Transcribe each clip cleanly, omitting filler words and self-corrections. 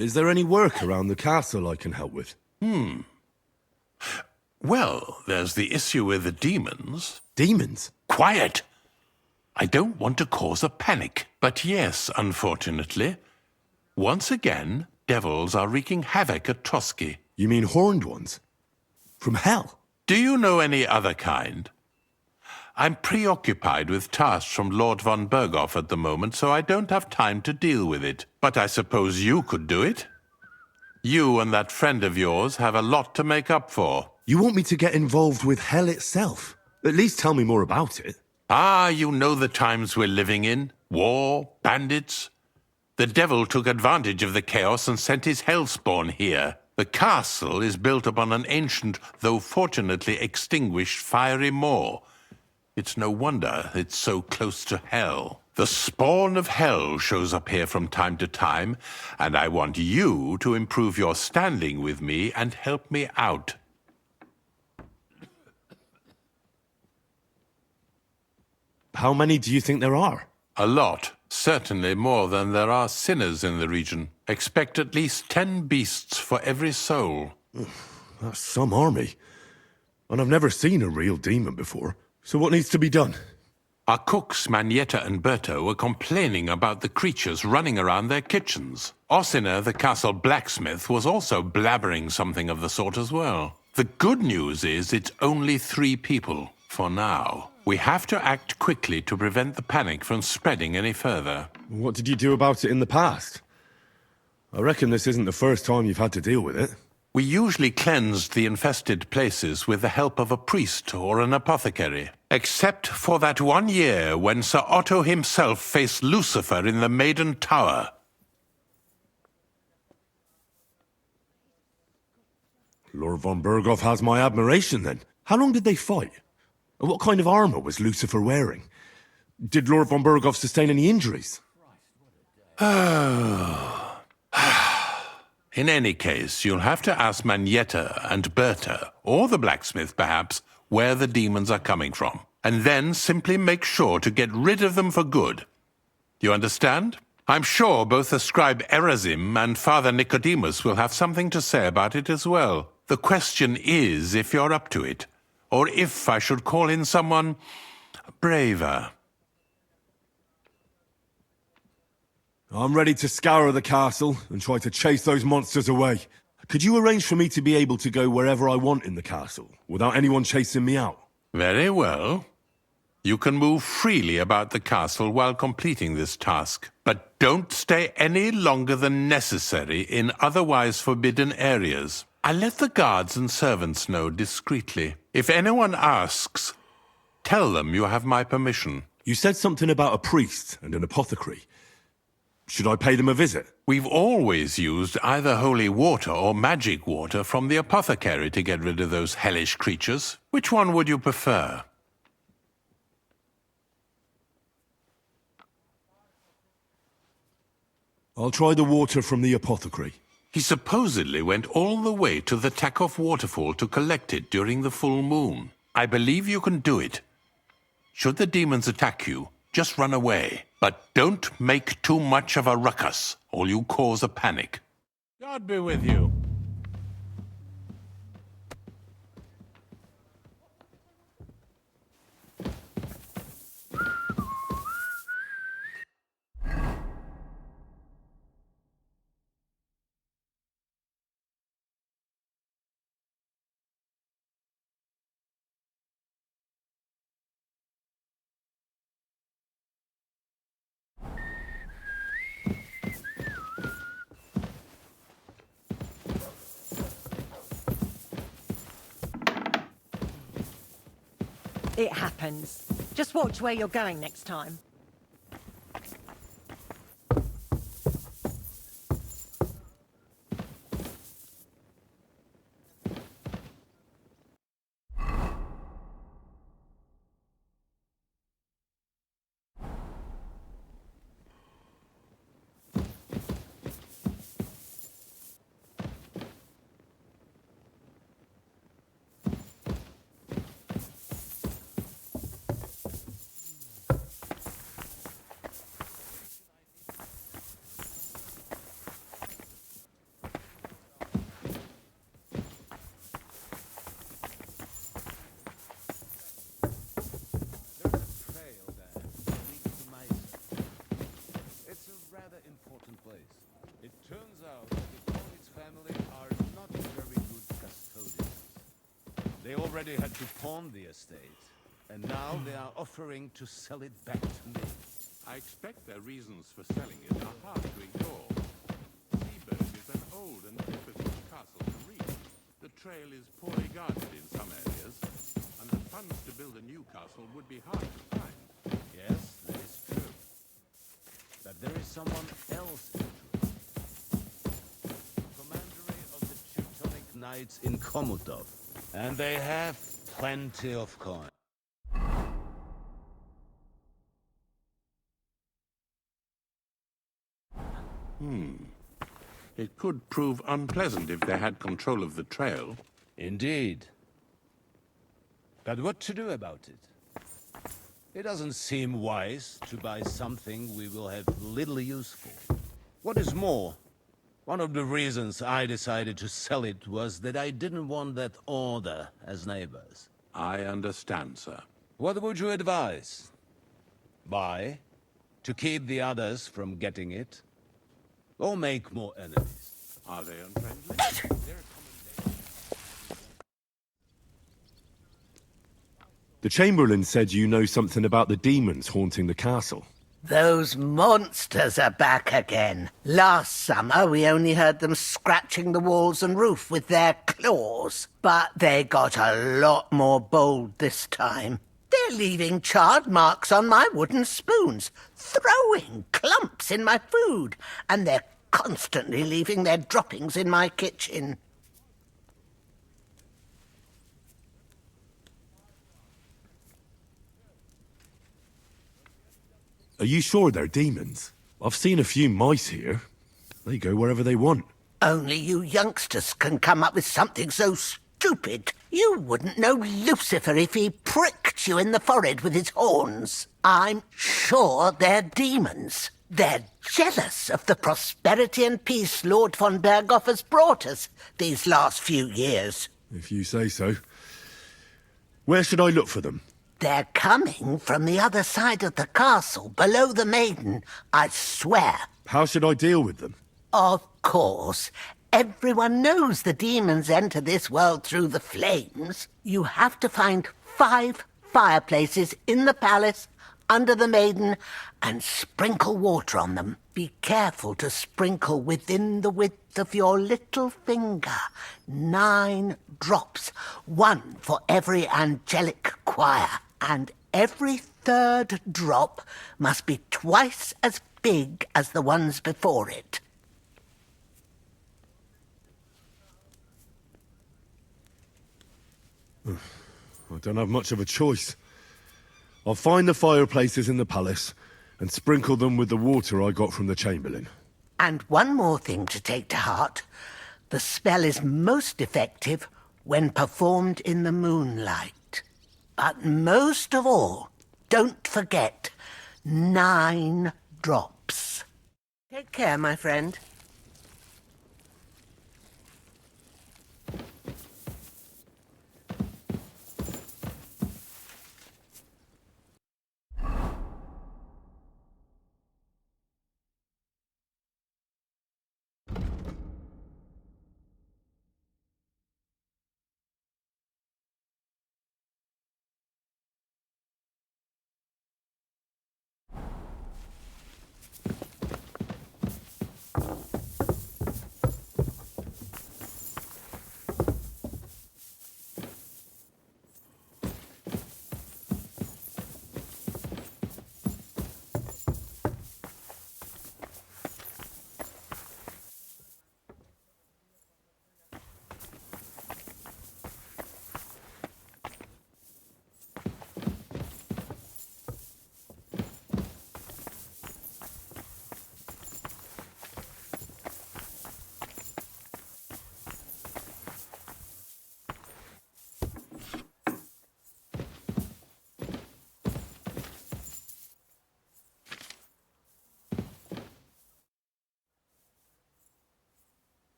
Is there any work around the castle I can help with? Well, there's the issue with the demons. Demons? Quiet! I don't want to cause a panic. But yes, unfortunately, once again, devils are wreaking havoc at Trotsky. You mean horned ones? From hell? Do you know any other kind? I'm preoccupied with tasks from Lord von Berghoff at the moment, so I don't have time to deal with it. But I suppose you could do it? You and that friend of yours have a lot to make up for. You want me to get involved with hell itself? At least tell me more about it. Ah, you know the times we're living in. War, bandits. The devil took advantage of the chaos and sent his hellspawn here. The castle is built upon an ancient, though fortunately extinguished, fiery moor. It's no wonder it's so close to hell. The spawn of hell shows up here from time to time, and I want you to improve your standing with me and help me out. How many do you think there are? A lot. Certainly more than there are sinners in the region. Expect at least 10 beasts for every soul. That's some army. And I've never seen a real demon before. So what needs to be done? Our cooks, Manietta and Berto, were complaining about the creatures running around their kitchens. Ossina, the castle blacksmith, was also blabbering something of the sort as well. The good news is it's only 3 people, for now. We have to act quickly to prevent the panic from spreading any further. What did you do about it in the past? I reckon this isn't the first time you've had to deal with it. We usually cleansed the infested places with the help of a priest or an apothecary. Except for that one year when Sir Otto himself faced Lucifer in the Maiden Tower. Lord von Berghoff has my admiration, then. How long did they fight? What kind of armor was Lucifer wearing? Did Lord von Berghoff sustain any injuries? In any case, you'll have to ask Manietta and Berta, or the blacksmith perhaps, where the demons are coming from. And then simply make sure to get rid of them for good. You understand? I'm sure both the scribe Erazim and Father Nicodemus will have something to say about it as well. The question is if you're up to it, or if I should call in someone braver. I'm ready to scour the castle and try to chase those monsters away. Could you arrange for me to be able to go wherever I want in the castle, without anyone chasing me out? Very well. You can move freely about the castle while completing this task, but don't stay any longer than necessary in otherwise forbidden areas. I'll let the guards and servants know discreetly. If anyone asks, tell them you have my permission. You said something about a priest and an apothecary. Should I pay them a visit? We've always used either holy water or magic water from the apothecary to get rid of those hellish creatures. Which one would you prefer? I'll try the water from the apothecary. He supposedly went all the way to the Takov waterfall to collect it during the full moon. I believe you can do it. Should the demons attack you, just run away. But don't make too much of a ruckus, or you cause a panic. God be with you. It happens. Just watch where you're going next time. family are not very good custodians. They already had to pawn the estate, and now they are offering to sell it back to me. I expect their reasons for selling it are hard to ignore. Seaburg is an old and difficult castle to reach. The trail is poorly guarded in some areas, and the funds to build a new castle would be hard to find. Yes, that is true. But there is someone else interested. Commandery of the Teutonic Knights in Komutov. And they have plenty of coin. It could prove unpleasant if they had control of the trail. Indeed. But what to do about it? It doesn't seem wise to buy something we will have little use for. What is more, one of the reasons I decided to sell it was that I didn't want that order as neighbors. I understand, sir. What would you advise? Buy, to keep the others from getting it, or make more enemies? Are they unfriendly? The Chamberlain said you know something about the demons haunting the castle. Those monsters are back again. Last summer, we only heard them scratching the walls and roof with their claws. But they got a lot more bold this time. They're leaving charred marks on my wooden spoons, throwing clumps in my food, and they're constantly leaving their droppings in my kitchen. Are you sure they're demons? I've seen a few mice here. They go wherever they want. Only you youngsters can come up with something so stupid. You wouldn't know Lucifer if he pricked you in the forehead with his horns. I'm sure they're demons. They're jealous of the prosperity and peace Lord von Berghoff has brought us these last few years. If you say so. Where should I look for them? They're coming from the other side of the castle, below the maiden, I swear. How should I deal with them? Of course. Everyone knows the demons enter this world through the flames. You have to find 5 fireplaces in the palace, under the maiden, and sprinkle water on them. Be careful to sprinkle within the width of your little finger. 9 drops, 1 for every angelic choir. And every 3rd drop must be twice as big as the ones before it. I don't have much of a choice. I'll find the fireplaces in the palace and sprinkle them with the water I got from the Chamberlain. And one more thing to take to heart. The spell is most effective when performed in the moonlight. But most of all, don't forget 9 drops. Take care, my friend.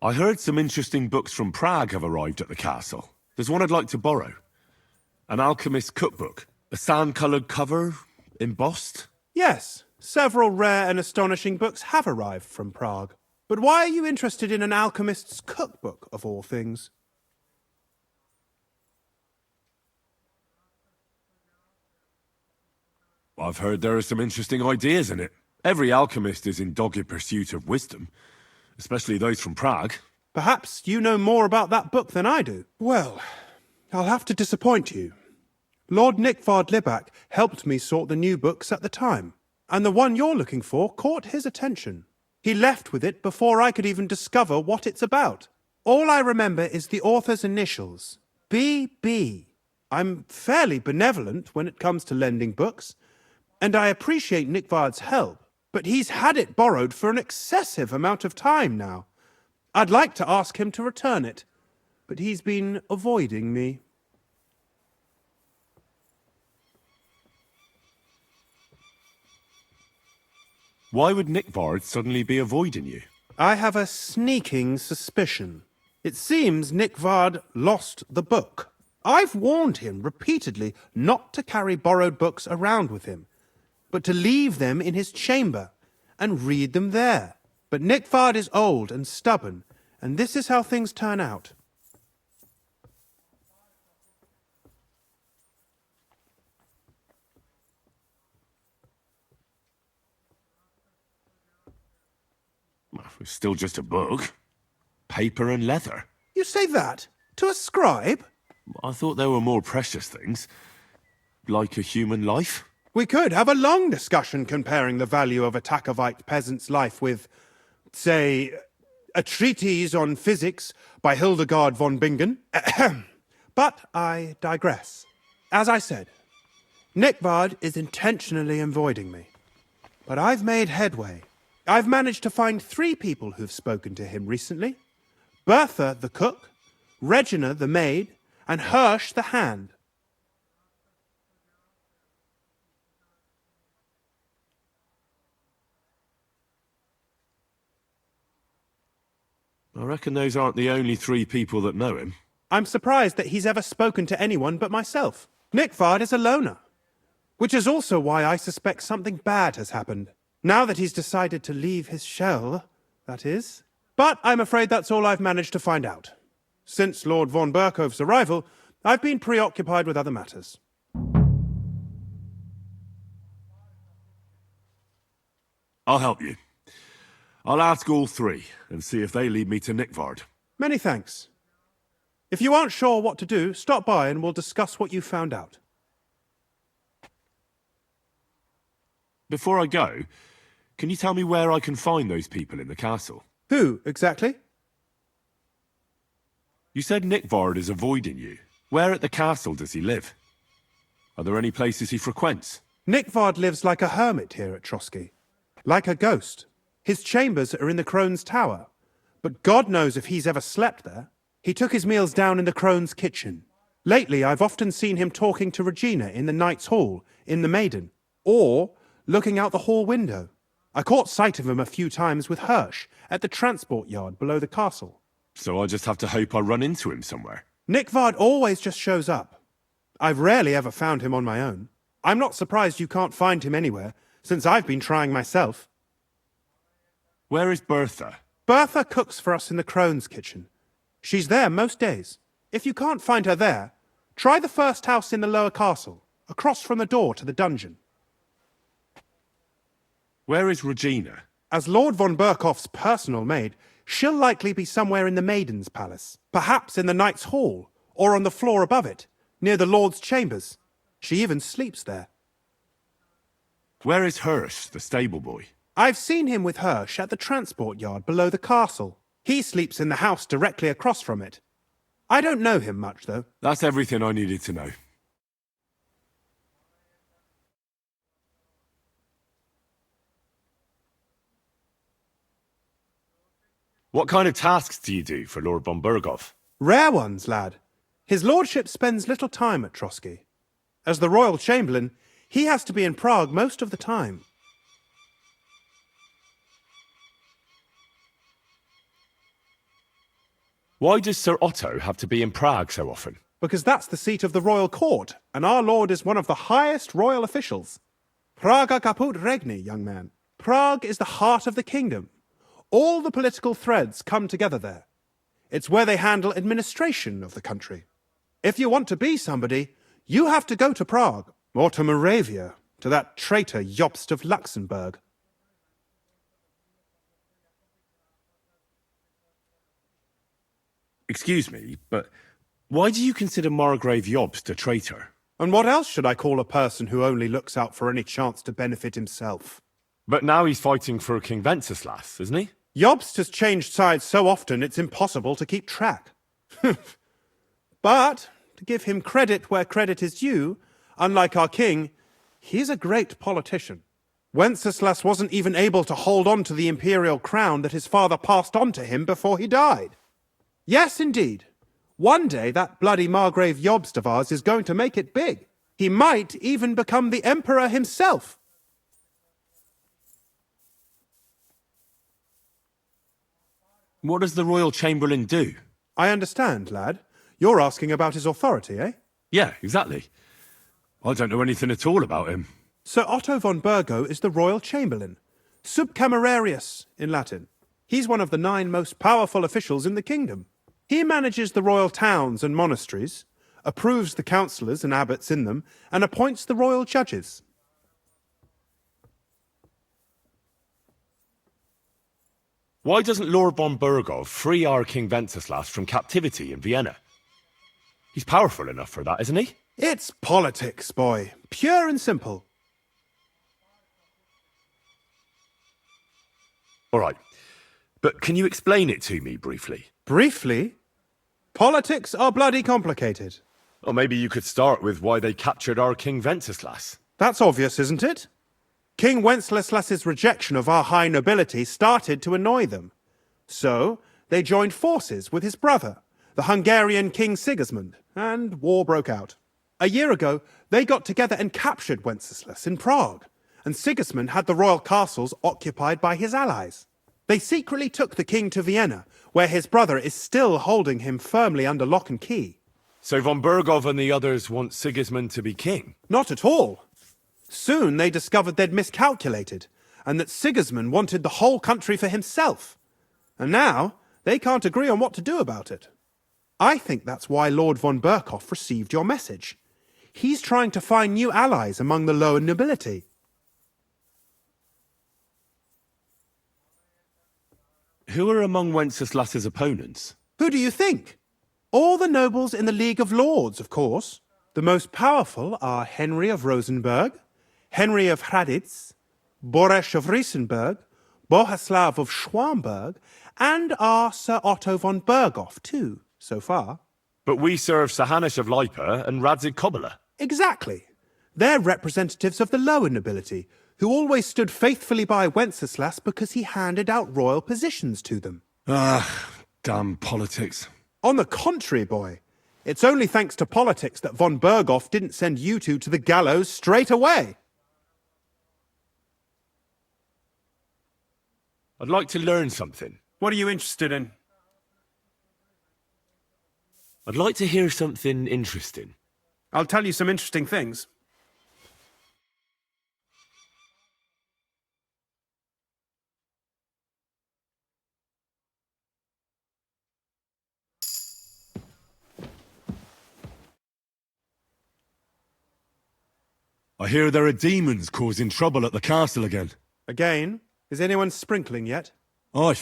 I heard some interesting books from Prague have arrived at the castle. There's one I'd like to borrow. An alchemist's cookbook. A sand-coloured cover, embossed. Yes, Several rare and astonishing books have arrived from Prague. But why are you interested in an alchemist's cookbook, of all things? I've heard there are some interesting ideas in it. Every alchemist is in dogged pursuit of wisdom, especially those from Prague. Perhaps you know more about that book than I do. Well, I'll have to disappoint you. Lord Nickvard Libak helped me sort the new books at the time, and the one you're looking for caught his attention. He left with it before I could even discover what it's about. All I remember is the author's initials, B.B. I'm fairly benevolent when it comes to lending books, and I appreciate Nickvard's help, but he's had it borrowed for an excessive amount of time now. I'd like to ask him to return it, but he's been avoiding me. Why would Nickvard suddenly be avoiding you? I have a sneaking suspicion. It seems Nickvard lost the book. I've warned him repeatedly not to carry borrowed books around with him, but to leave them in his chamber and read them there. But Nickvard is old and stubborn, and this is how things turn out. It's still just a book. Paper and leather. You say that? To a scribe? I thought there were more precious things. Like a human life. We could have a long discussion comparing the value of a Takovite peasant's life with, say, a treatise on physics by Hildegard von Bingen. But I digress. As I said, Nickvard is intentionally avoiding me. But I've made headway. I've managed to find 3 people who've spoken to him recently. Bertha, the cook, Regina, the maid, and Hirsch, the hand. I reckon those aren't the only 3 people that know him. I'm surprised that he's ever spoken to anyone but myself. Nickvard is a loner, which is also why I suspect something bad has happened. Now that he's decided to leave his shell, that is. But I'm afraid that's all I've managed to find out. Since Lord von Berkov's arrival, I've been preoccupied with other matters. I'll help you. I'll ask all 3 and see if they lead me to Nickvard. Many thanks. If you aren't sure what to do, stop by and we'll discuss what you found out. Before I go, can you tell me where I can find those people in the castle? Who, exactly? You said Nickvard is avoiding you. Where at the castle does he live? Are there any places he frequents? Nickvard lives like a hermit here at Trotsky. Like a ghost. His chambers are in the Crone's Tower. But God knows if he's ever slept there. He took his meals down in the Crone's kitchen. Lately, I've often seen him talking to Regina in the Knight's Hall, in the Maiden, or looking out the hall window. I caught sight of him a few times with Hirsch at the transport yard below the castle. So I just have to hope I run into him somewhere. Nickvard always just shows up. I've rarely ever found him on my own. I'm not surprised you can't find him anywhere, since I've been trying myself. Where is Bertha? Bertha cooks for us in the Crone's kitchen. She's there most days. If you can't find her there, try the first house in the lower castle, across from the door to the dungeon. Where is Regina? As Lord von Berkoff's personal maid, she'll likely be somewhere in the Maiden's Palace, perhaps in the Knight's Hall, or on the floor above it, near the Lord's chambers. She even sleeps there. Where is Hirsch, the stable boy? I've seen him with Hirsch at the transport yard below the castle. He sleeps in the house directly across from it. I don't know him much, though. That's everything I needed to know. What kind of tasks do you do for Lord von Berghoff? Rare ones, lad. His lordship spends little time at Trotsky. As the royal chamberlain, he has to be in Prague most of the time. Why does Sir Otto have to be in Prague so often? Because that's the seat of the royal court, and our lord is one of the highest royal officials. Praga caput regni, young man. Prague is the heart of the kingdom. All the political threads come together there. It's where they handle administration of the country. If you want to be somebody, you have to go to Prague, or to Moravia, to that traitor Jobst of Luxembourg. Excuse me, but why do you consider Margrave Jobst a traitor? And what else should I call a person who only looks out for any chance to benefit himself? But now he's fighting for King Wenceslas, isn't he? Jobst has changed sides so often it's impossible to keep track. But, to give him credit where credit is due, unlike our king, he's a great politician. Wenceslas wasn't even able to hold on to the imperial crown that his father passed on to him before he died. Yes, indeed. One day that bloody Margrave Jobst of ours is going to make it big. He might even become the emperor himself. What does the royal chamberlain do? I understand, lad. You're asking about his authority, eh? Yeah, exactly. I don't know anything at all about him. Sir Otto von Burgo is the royal chamberlain, subcamerarius in Latin. He's one of the 9 most powerful officials in the kingdom. He manages the royal towns and monasteries, approves the councillors and abbots in them, and appoints the royal judges. Why doesn't Lord von Burgov free our King Wenceslas from captivity in Vienna? He's powerful enough for that, isn't he? It's politics, boy. Pure and simple. All right. But can you explain it to me briefly? Briefly, politics are bloody complicated. Or maybe you could start with why they captured our King Wenceslas. That's obvious, isn't it? King Wenceslas's rejection of our high nobility started to annoy them. So, they joined forces with his brother, the Hungarian King Sigismund, and war broke out. A year ago, they got together and captured Wenceslas in Prague, and Sigismund had the royal castles occupied by his allies. They secretly took the king to Vienna, where his brother is still holding him firmly under lock and key. So von Burgov and the others want Sigismund to be king? Not at all. Soon they discovered they'd miscalculated, and that Sigismund wanted the whole country for himself. And now, they can't agree on what to do about it. I think that's why Lord von Burkhoff received your message. He's trying to find new allies among the lower nobility. Who are among Wenceslas's opponents? Who do you think? All the nobles in the League of Lords, of course. The most powerful are Henry of Rosenberg, Henry of Hraditz, Boresh of Riesenberg, Bohuslav of Schwamberg, and our Sir Otto von Burghoff, too, so far. But we serve Sahanish of Lipa and Radzig Kobyla. Exactly. They're representatives of the lower nobility, who always stood faithfully by Wenceslas because he handed out royal positions to them. Ah, damn politics. On the contrary, boy, it's only thanks to politics that von Burghoff didn't send you two to the gallows straight away. I'd like to learn something. What are you interested in? I'd like to hear something interesting. I'll tell you some interesting things. I hear there are demons causing trouble at the castle again. Again, is anyone sprinkling yet? Aye.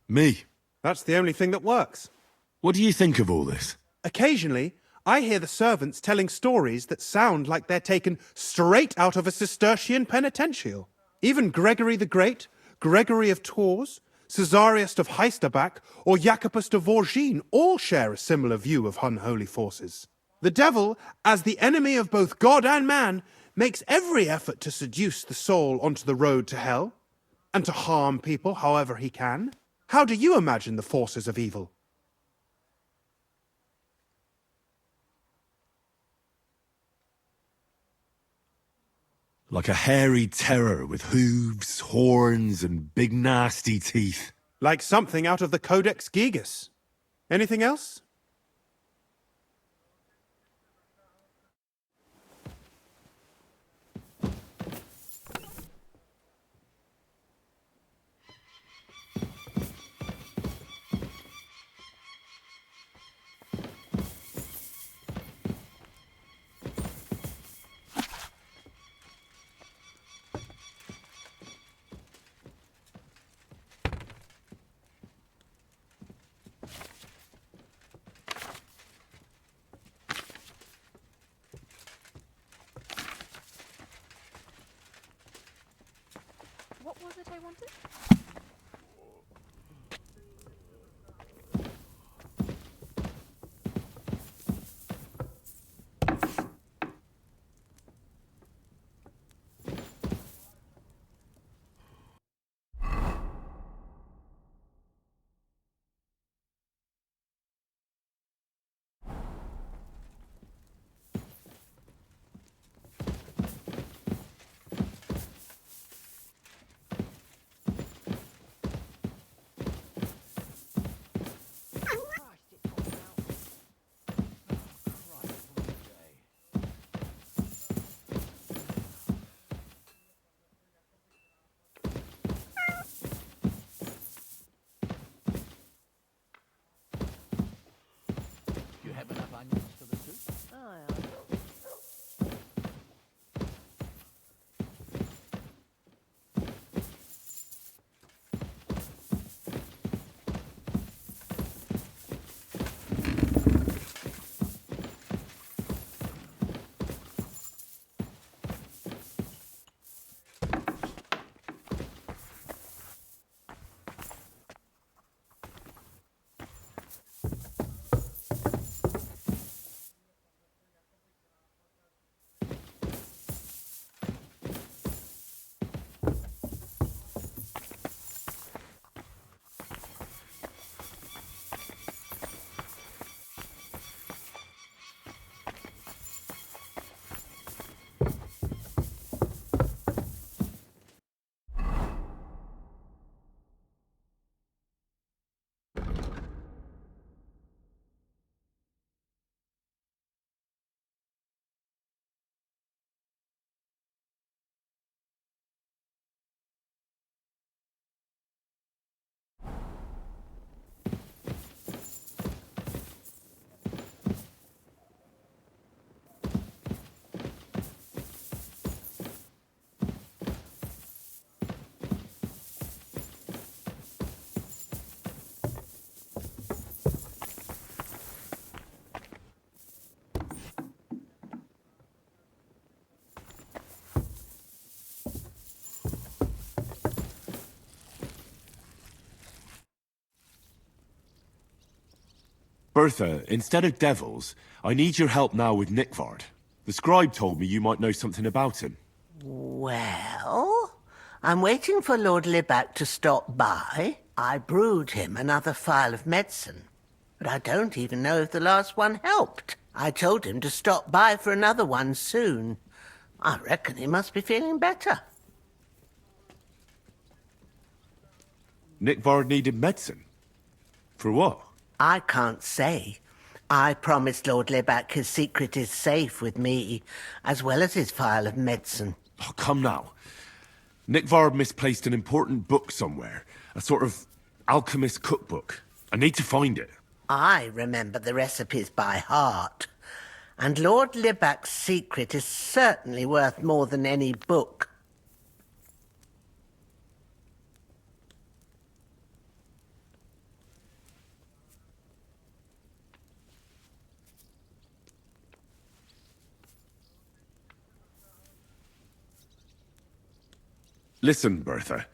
Me. That's the only thing that works. What do you think of all this? Occasionally, I hear the servants telling stories that sound like they're taken straight out of a Cistercian penitential. Even Gregory the Great, Gregory of Tours, Caesarius of Heisterbach, or Jacobus de Vorgine all share a similar view of unholy forces. The devil, as the enemy of both God and man, makes every effort to seduce the soul onto the road to hell, and to harm people however he can. How do you imagine the forces of evil? Like a hairy terror with hooves, horns, and big nasty teeth. Like something out of the Codex Gigas. Anything else? what I wanted? You have enough onions for the soup? Oh, yeah. Bertha, instead of devils, I need your help now with Nickvard. The scribe told me you might know something about him. Well, I'm waiting for Lord Libac to stop by. I brewed him another phial of medicine, but I don't even know if the last one helped. I told him to stop by for another one soon. I reckon he must be feeling better. Nickvard needed medicine? For what? I can't say. I promised Lord Libac his secret is safe with me, as well as his phial of medicine. Oh, come now. Nickvard misplaced an important book somewhere. A sort of alchemist cookbook. I need to find it. I remember the recipes by heart. And Lord Libac's secret is certainly worth more than any book. Listen, Bertha.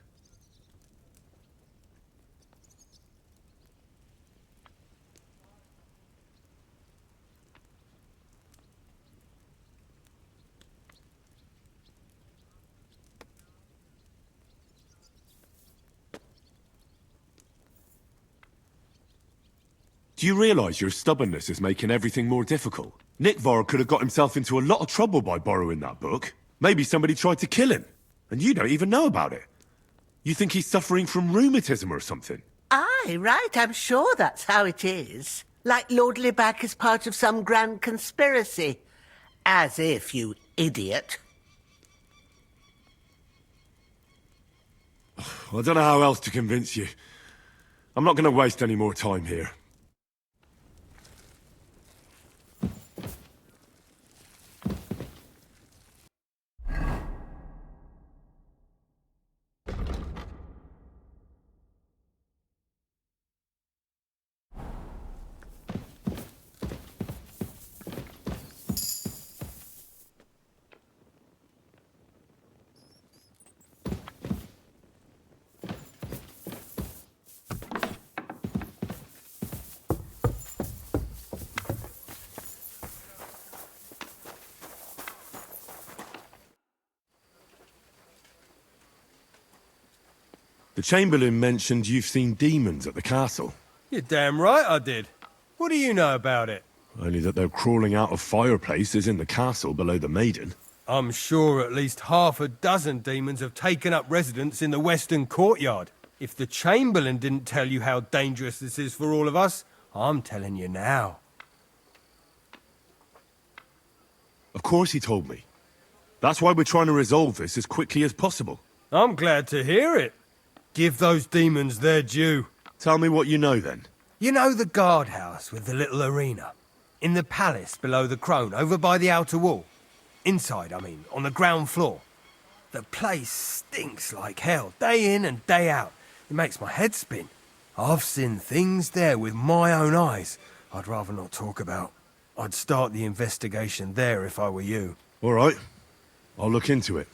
Do you realize your stubbornness is making everything more difficult? Nickvard could have got himself into a lot of trouble by borrowing that book. Maybe somebody tried to kill him, and you don't even know about it. You think he's suffering from rheumatism or something? Aye, right, I'm sure that's how it is. Like Lord Libac is part of some grand conspiracy. As if, you idiot. I don't know how else to convince you. I'm not going to waste any more time here. The Chamberlain mentioned you've seen demons at the castle. You're damn right I did. What do you know about it? Only that they're crawling out of fireplaces in the castle below the Maiden. I'm sure at least half a dozen demons have taken up residence in the western courtyard. If the Chamberlain didn't tell you how dangerous this is for all of us, I'm telling you now. Of course he told me. That's why we're trying to resolve this as quickly as possible. I'm glad to hear it. Give those demons their due. Tell me what you know then. You know the guardhouse with the little arena? In the palace below the Crone, over by the outer wall? Inside, I mean, on the ground floor. The place stinks like hell, day in and day out. It makes my head spin. I've seen things there with my own eyes I'd rather not talk about. I'd start the investigation there if I were you. All right. I'll look into it.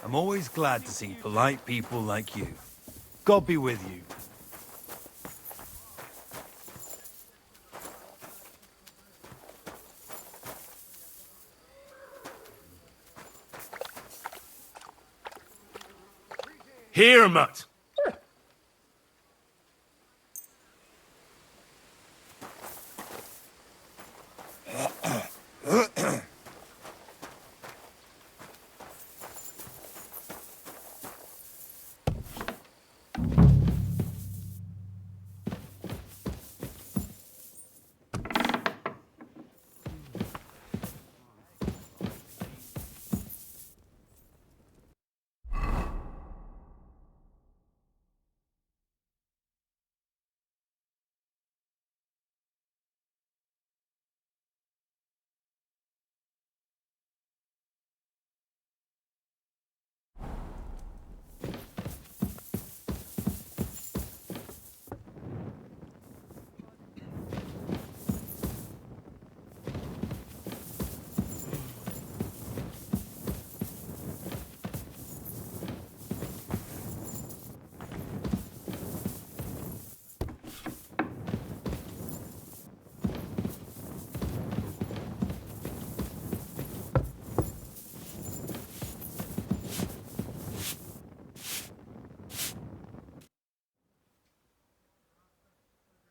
I'm always glad to see polite people like you. God be with you. Here, Mutt!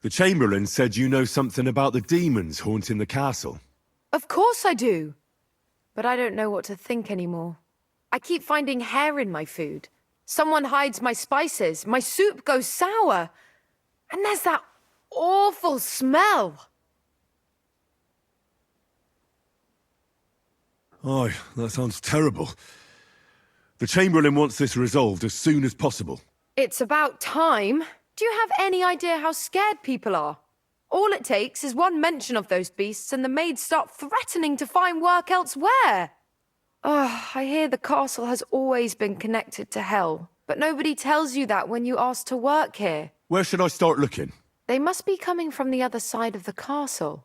The Chamberlain said you know something about the demons haunting the castle. Of course I do. But I don't know what to think anymore. I keep finding hair in my food. Someone hides my spices. My soup goes sour. And there's that awful smell. Oh, that sounds terrible. The Chamberlain wants this resolved as soon as possible. It's about time. Do you have any idea how scared people are? All it takes is one mention of those beasts and the maids start threatening to find work elsewhere. I hear the castle has always been connected to hell, but nobody tells you that when you ask to work here. Where should I start looking? They must be coming from the other side of the castle.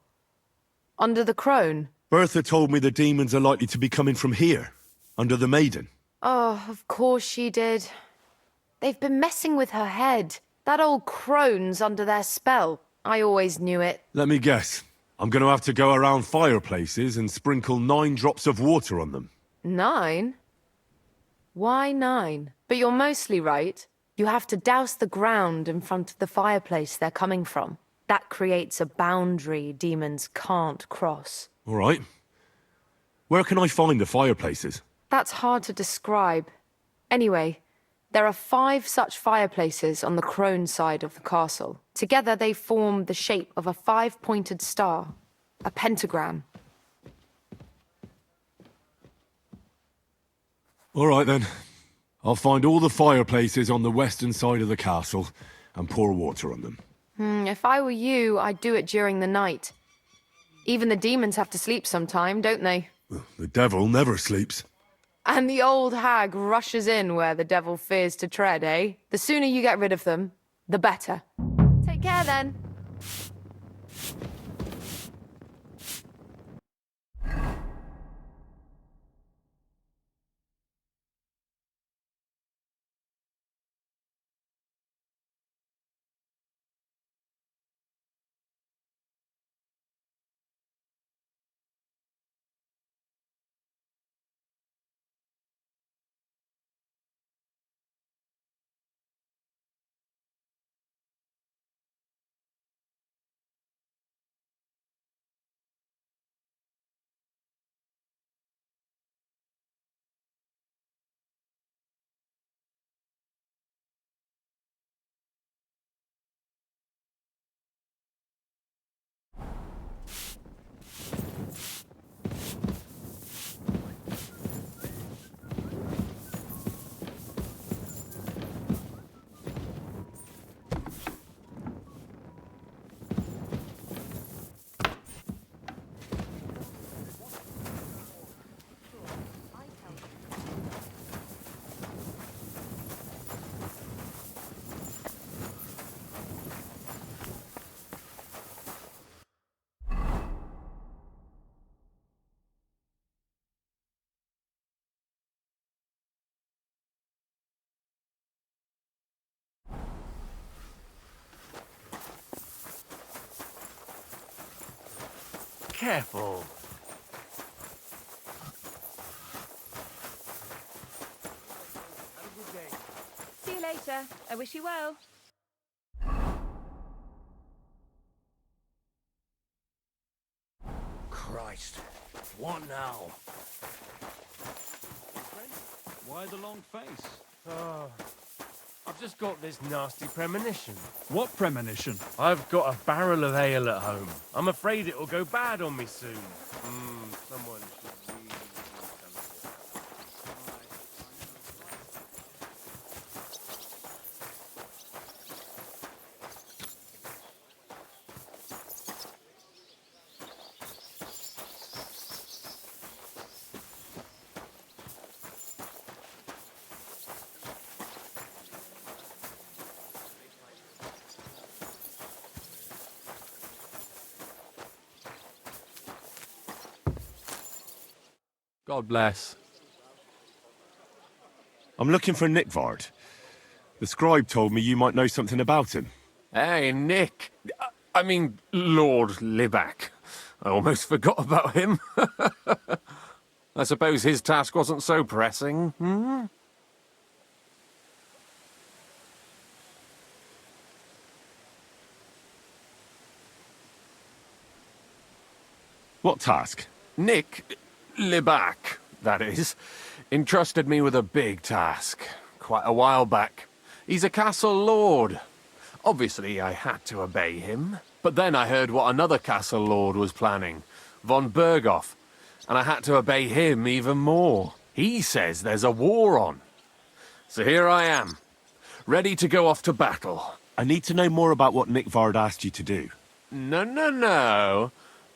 Under the Crone. Bertha told me the demons are likely to be coming from here, under the Maiden. Oh, of course she did. They've been messing with her head. That old Crone's under their spell. I always knew it. Let me guess. I'm going to have to go around fireplaces and sprinkle 9 drops of water on them. 9? Why 9? But you're mostly right. You have to douse the ground in front of the fireplace they're coming from. That creates a boundary demons can't cross. All right. Where can I find the fireplaces? That's hard to describe. Anyway, there are 5 such fireplaces on the crone side of the castle. Together they form the shape of a 5-pointed star, a pentagram. All right then. I'll find all the fireplaces on the western side of the castle and pour water on them. If I were you, I'd do it during the night. Even the demons have to sleep sometime, don't they? The devil never sleeps. And the old hag rushes in where the devil fears to tread, eh? The sooner you get rid of them, the better. Take care then. Careful. See you later. I wish you well. Christ. What now? Why the long face? Oh, I've just got this nasty premonition. What premonition? I've got a barrel of ale at home. I'm afraid it'll go bad on me soon. Someone should really come here. God bless. I'm looking for Nickvard. The scribe told me you might know something about him. Hey, Nick. I mean, Lord Libac. I almost forgot about him. I suppose his task wasn't so pressing, hmm? What task? Nick Libac, that is, entrusted me with a big task quite a while back. He's a castle lord. Obviously, I had to obey him. But then I heard what another castle lord was planning, von Berghoff, and I had to obey him even more. He says there's a war on. So here I am, ready to go off to battle. I need to know more about what Nickvard asked you to do. No.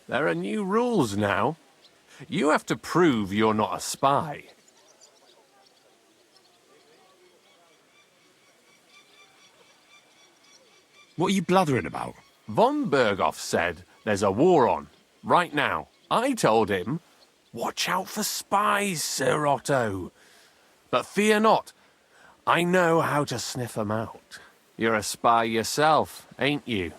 There are new rules now. You have to prove you're not a spy. What are you blathering about? Von Berghoff said there's a war on, right now. I told him, watch out for spies, Sir Otto. But fear not, I know how to sniff them out. You're a spy yourself, ain't you?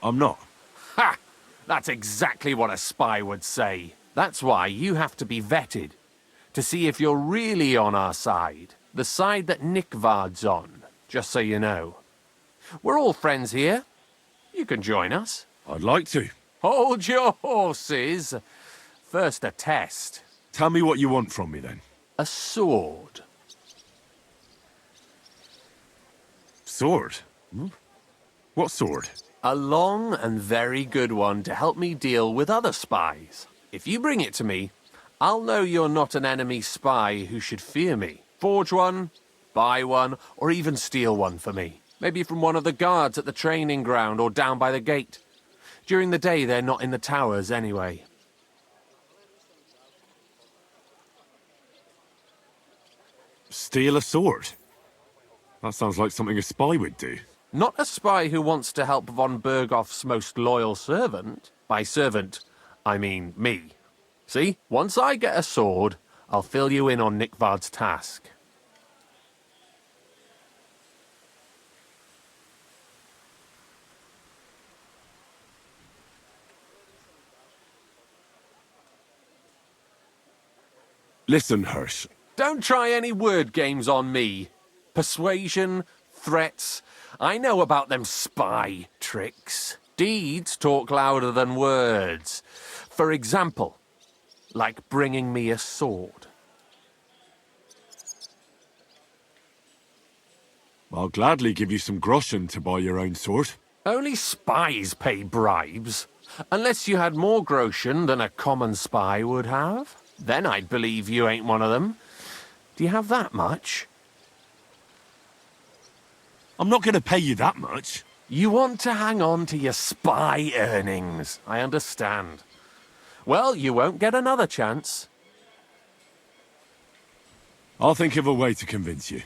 I'm not. Ha! That's exactly what a spy would say. That's why you have to be vetted. To see if you're really on our side. The side that Nickvard's on, just so you know. We're all friends here. You can join us. I'd like to. Hold your horses. First a test. Tell me what you want from me, then. A sword. Sword? What sword? A long and very good one to help me deal with other spies. If you bring it to me, I'll know you're not an enemy spy who should fear me. Forge one, buy one, or even steal one for me. Maybe from one of the guards at the training ground or down by the gate. During the day, they're not in the towers anyway. Steal a sword? That sounds like something a spy would do. Not a spy who wants to help von Berghoff's most loyal servant. By servant, I mean me. See, once I get a sword, I'll fill you in on Nickvard's task. Listen, Hirsch. Don't try any word games on me. Persuasion, threats, I know about them spy tricks. Deeds talk louder than words. For example, like bringing me a sword. I'll gladly give you some groschen to buy your own sword. Only spies pay bribes. Unless you had more groschen than a common spy would have. Then I'd believe you ain't one of them. Do you have that much? I'm not going to pay you that much. You want to hang on to your spy earnings. I understand. Well, you won't get another chance. I'll think of a way to convince you.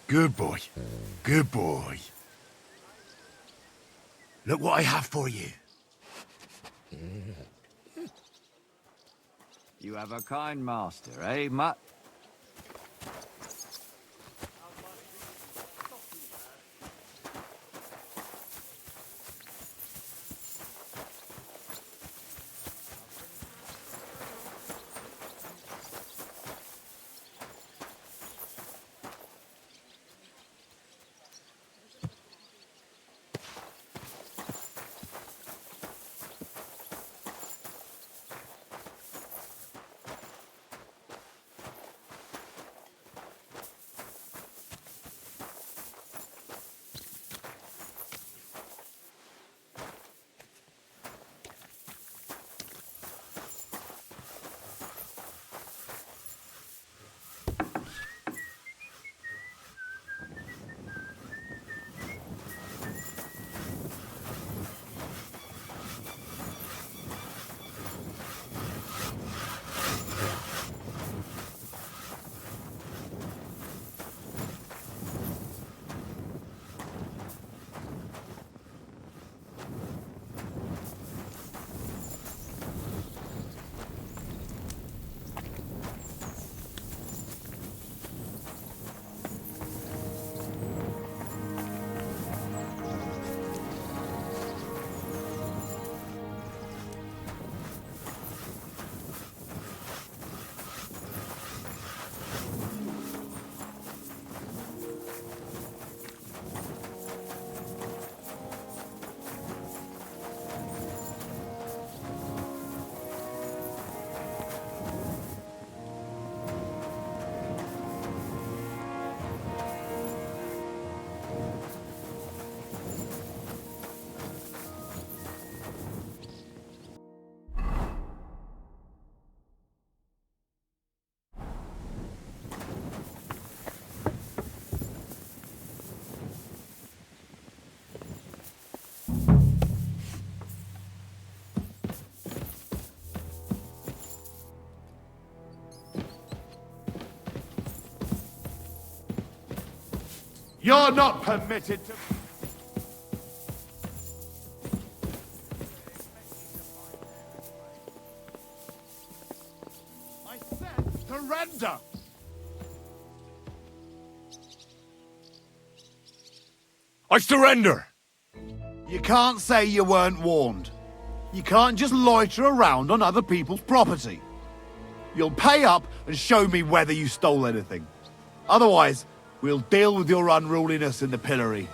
Good boy. Good boy. Look what I have for you. You have a kind master, eh, Mutt? You're not permitted to... I said surrender! I surrender! You can't say you weren't warned. You can't just loiter around on other people's property. You'll pay up and show me whether you stole anything. Otherwise, we'll deal with your unruliness in the pillory.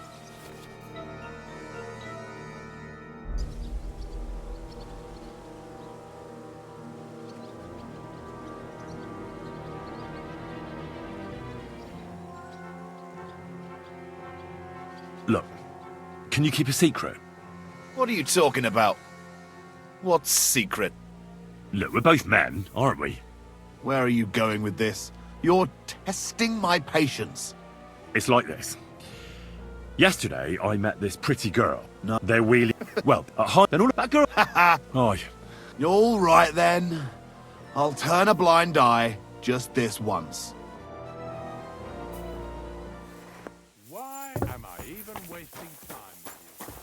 Look, can you keep a secret? What are you talking about? What's secret? Look, we're both men, aren't we? Where are you going with this? You're testing my patience. It's like this. Yesterday, I met this pretty girl. No, they're really... well, at home... Then all that girl... Oh, All right, then. I'll turn a blind eye just this once. Why am I even wasting time with you?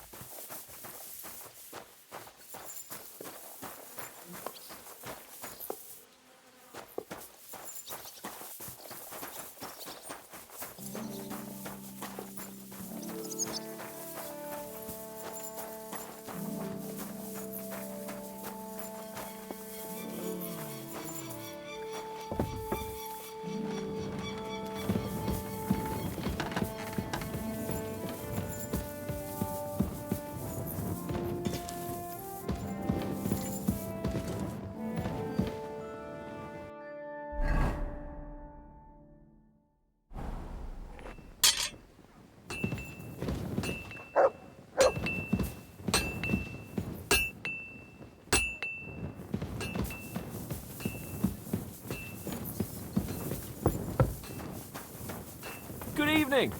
Good evening.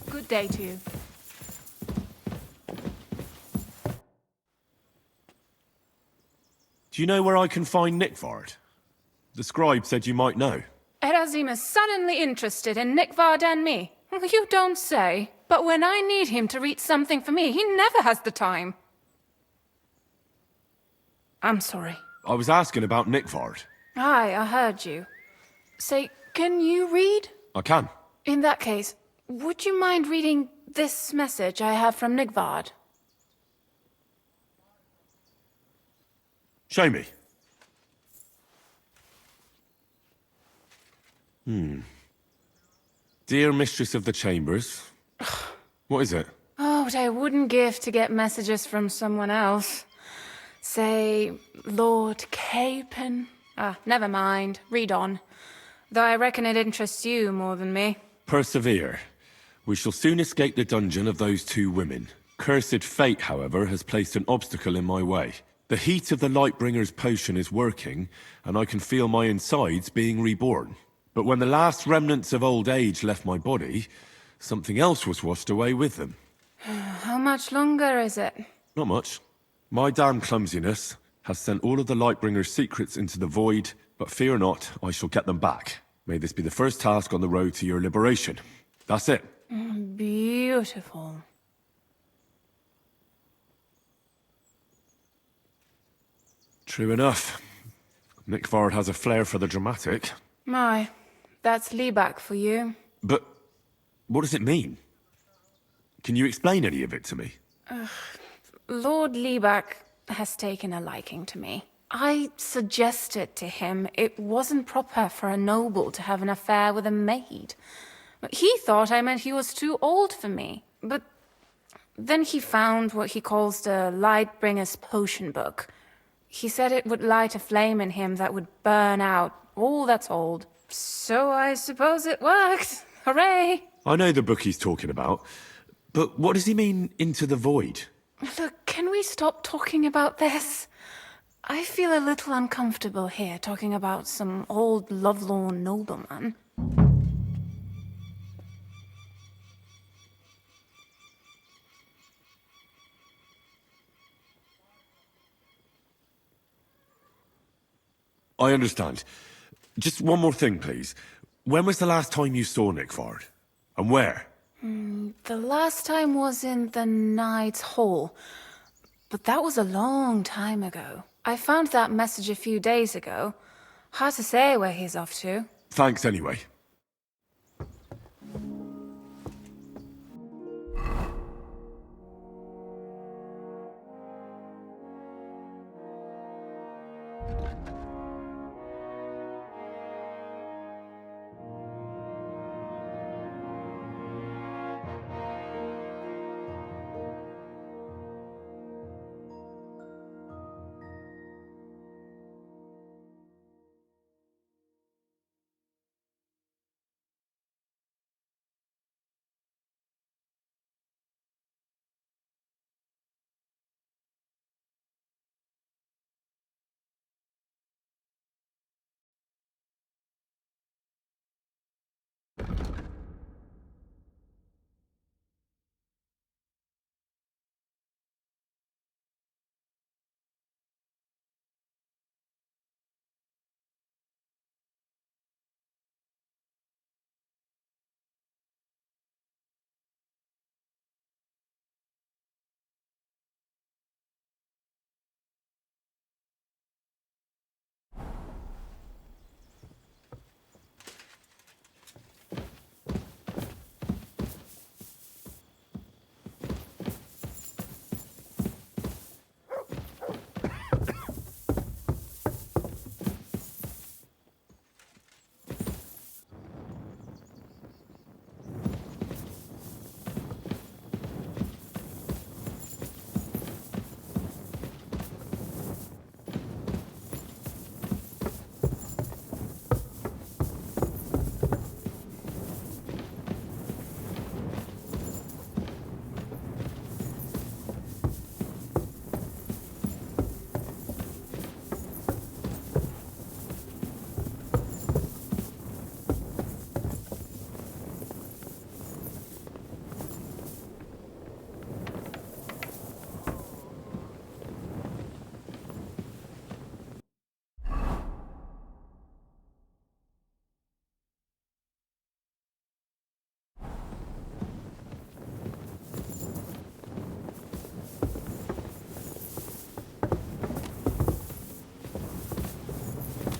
Good day to you. Do you know where I can find Nickvard? The scribe said you might know. Erazim is suddenly interested in Nickvard and me. You don't say. But when I need him to read something for me, he never has the time. I'm sorry. I was asking about Nickvard. Aye, I heard you. Say, can you read? I can. In that case, would you mind reading this message I have from Nickvard? Show me. Dear Mistress of the Chambers. What is it? Oh, what I wouldn't give to get messages from someone else. Say, Lord Capon. Never mind. Read on. Though I reckon it interests you more than me. Persevere. We shall soon escape the dungeon of those two women. Cursed fate, however, has placed an obstacle in my way. The heat of the Lightbringer's potion is working, and I can feel my insides being reborn. But when the last remnants of old age left my body, something else was washed away with them. How much longer is it? Not much. My damn clumsiness has sent all of the Lightbringer's secrets into the void, but fear not, I shall get them back. May this be the first task on the road to your liberation. That's it. Beautiful. True enough. Nick Vard has a flair for the dramatic. My, that's Liebach for you. But what does it mean? Can you explain any of it to me? Lord Liebach has taken a liking to me. I suggested to him it wasn't proper for a noble to have an affair with a maid. He thought I meant he was too old for me. But then he found what he calls the Lightbringer's potion book. He said it would light a flame in him that would burn out all that's old. So I suppose it worked. Hooray! I know the book he's talking about, but what does he mean, into the void? Look, can we stop talking about this? I feel a little uncomfortable here talking about some old lovelorn nobleman. I understand. Just one more thing, please. When was the last time you saw Nick Vard? And where? The last time was in the Knight's Hall. But that was a long time ago. I found that message a few days ago. Hard to say where he's off to. Thanks anyway.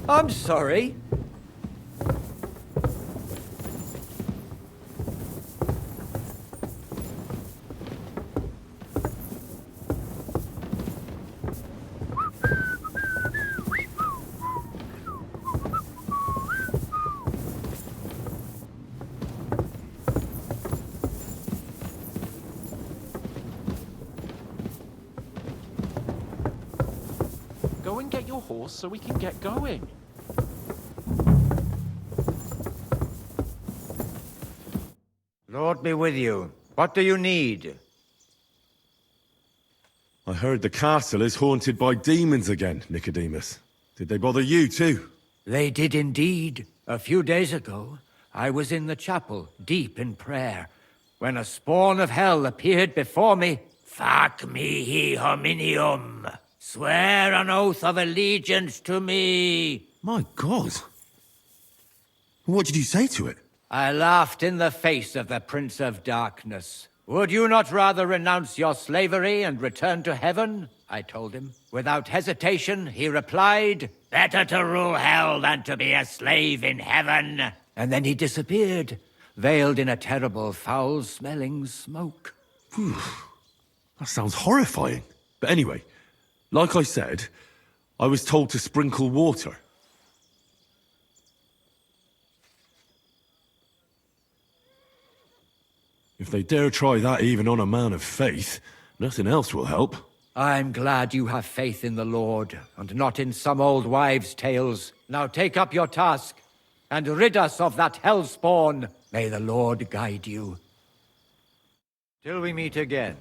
I'm sorry. Go and get your horse so we can get going. Lord be with you. What do you need? I heard the castle is haunted by demons again, Nicodemus. Did they bother you too? They did indeed. A few days ago, I was in the chapel, deep in prayer, when a spawn of hell appeared before me. Fac mihi hominium. Swear an oath of allegiance to me. My God. What did you say to it? I laughed in the face of the Prince of Darkness. Would you not rather renounce your slavery and return to heaven? I told him. Without hesitation, he replied, better to rule hell than to be a slave in heaven. And then he disappeared, veiled in a terrible, foul-smelling smoke. Phew. That sounds horrifying. But anyway, like I said, I was told to sprinkle water. If they dare try that even on a man of faith, nothing else will help. I'm glad you have faith in the Lord, and not in some old wives' tales. Now take up your task, and rid us of that hellspawn. May the Lord guide you. Till we meet again.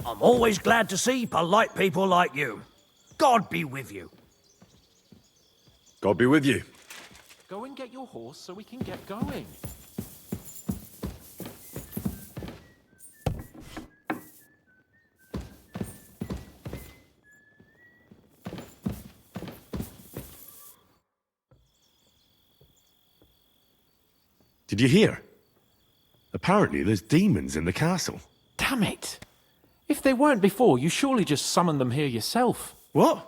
I'm always glad to see polite people like you. God be with you. God be with you. Go and get your horse so we can get going. Did you hear? Apparently there's demons in the castle. Damn it! If they weren't before, you surely just summoned them here yourself. What?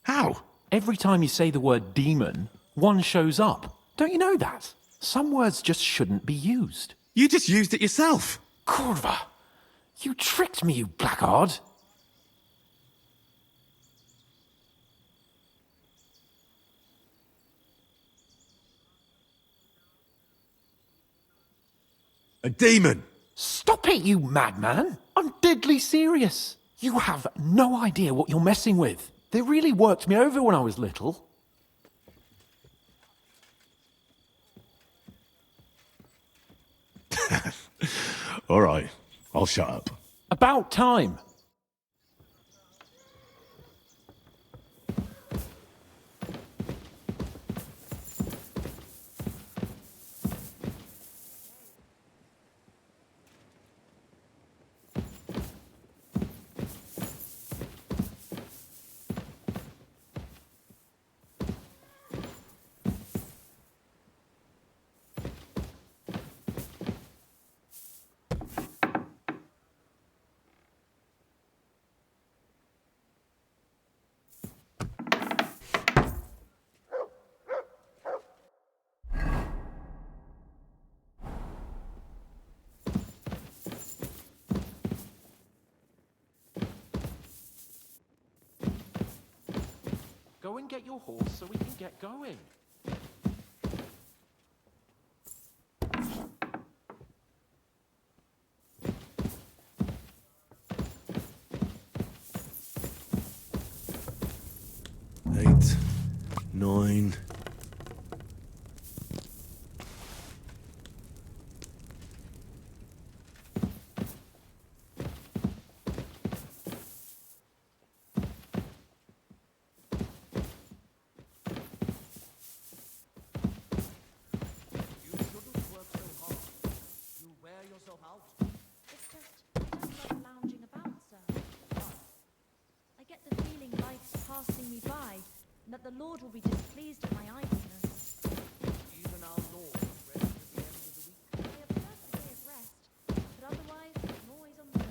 How? Every time you say the word demon, one shows up. Don't you know that? Some words just shouldn't be used. You just used it yourself. Kurva! You tricked me, you blackguard! A demon! Stop it, you madman! I'm deadly serious. You have no idea what you're messing with. They really worked me over when I was little. All right, I'll shut up. About time. Go and get your horse so we can get going. Eight, 9. It's just, I don't love lounging about, sir. I get the feeling life's passing me by, and that the Lord will be displeased at my idleness. Even our Lord rests at the end of the week. I observe the day of rest, but otherwise I'm always on the go.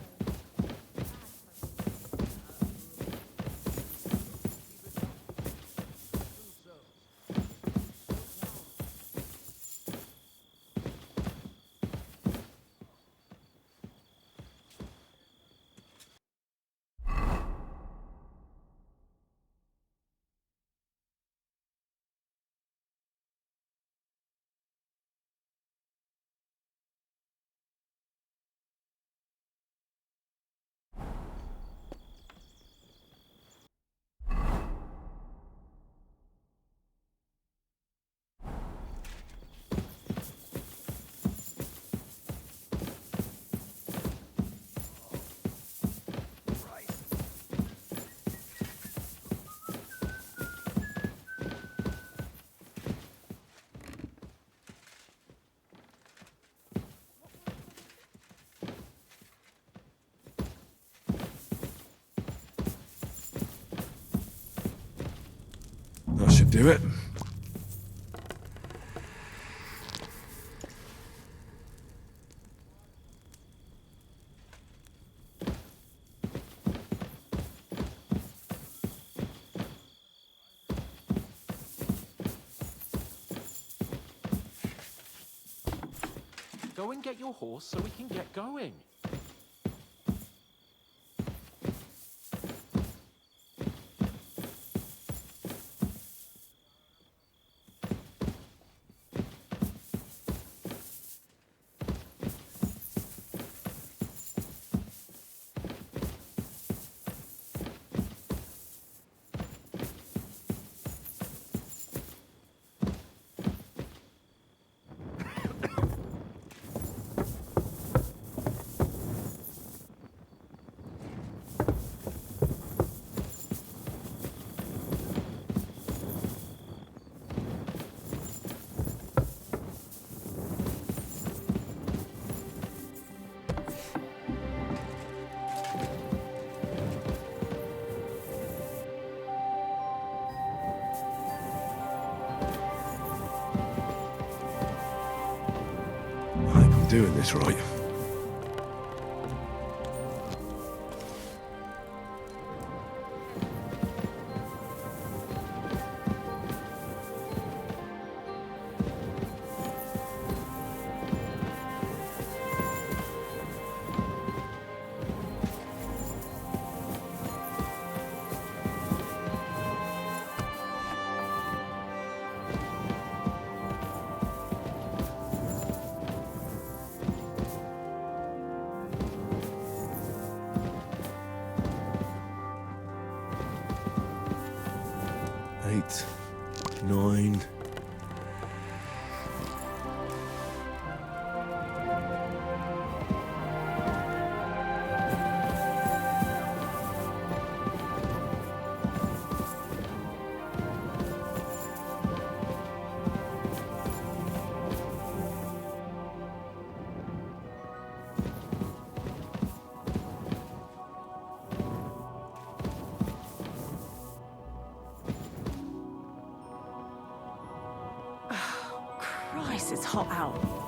do it. Go and get your horse so we can get going. Doing this right. Eight, 9. Christ, it's hot out.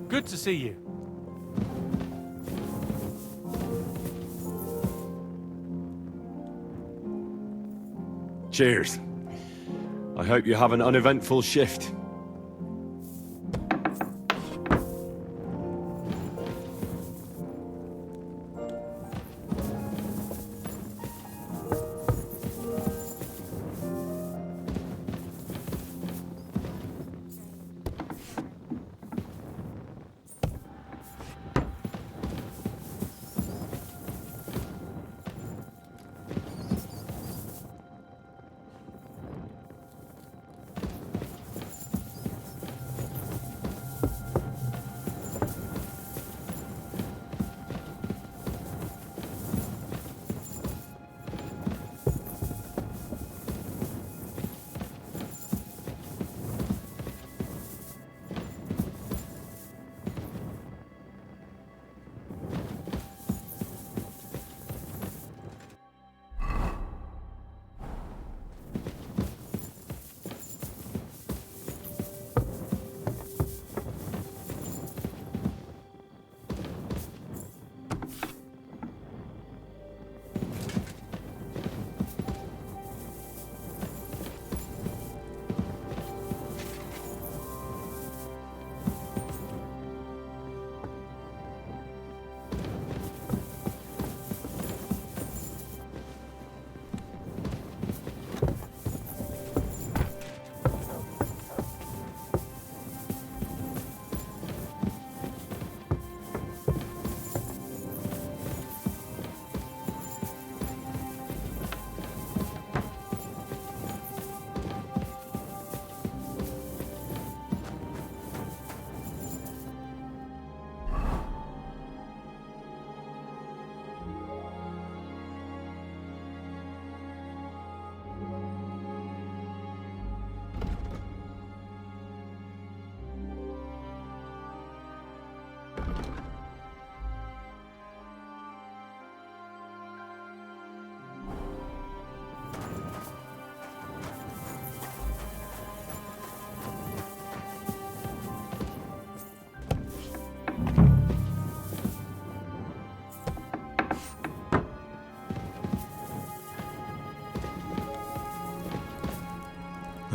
Good to see you. Cheers. I hope you have an uneventful shift.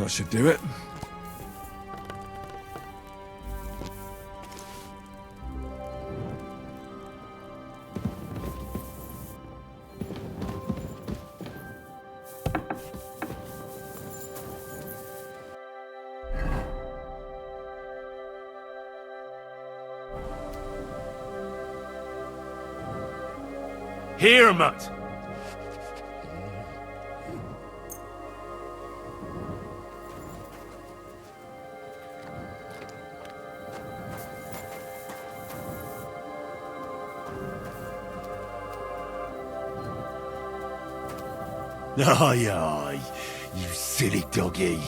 That should do it. Here, Mutt! Aye, aye, you silly doggy.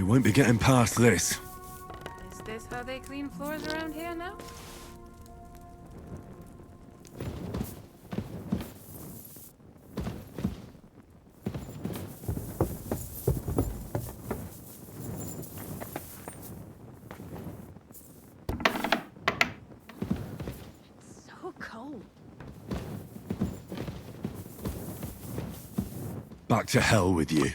They won't be getting past this. Is this how they clean floors around here now? So cold. Back to hell with you.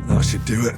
That should do it.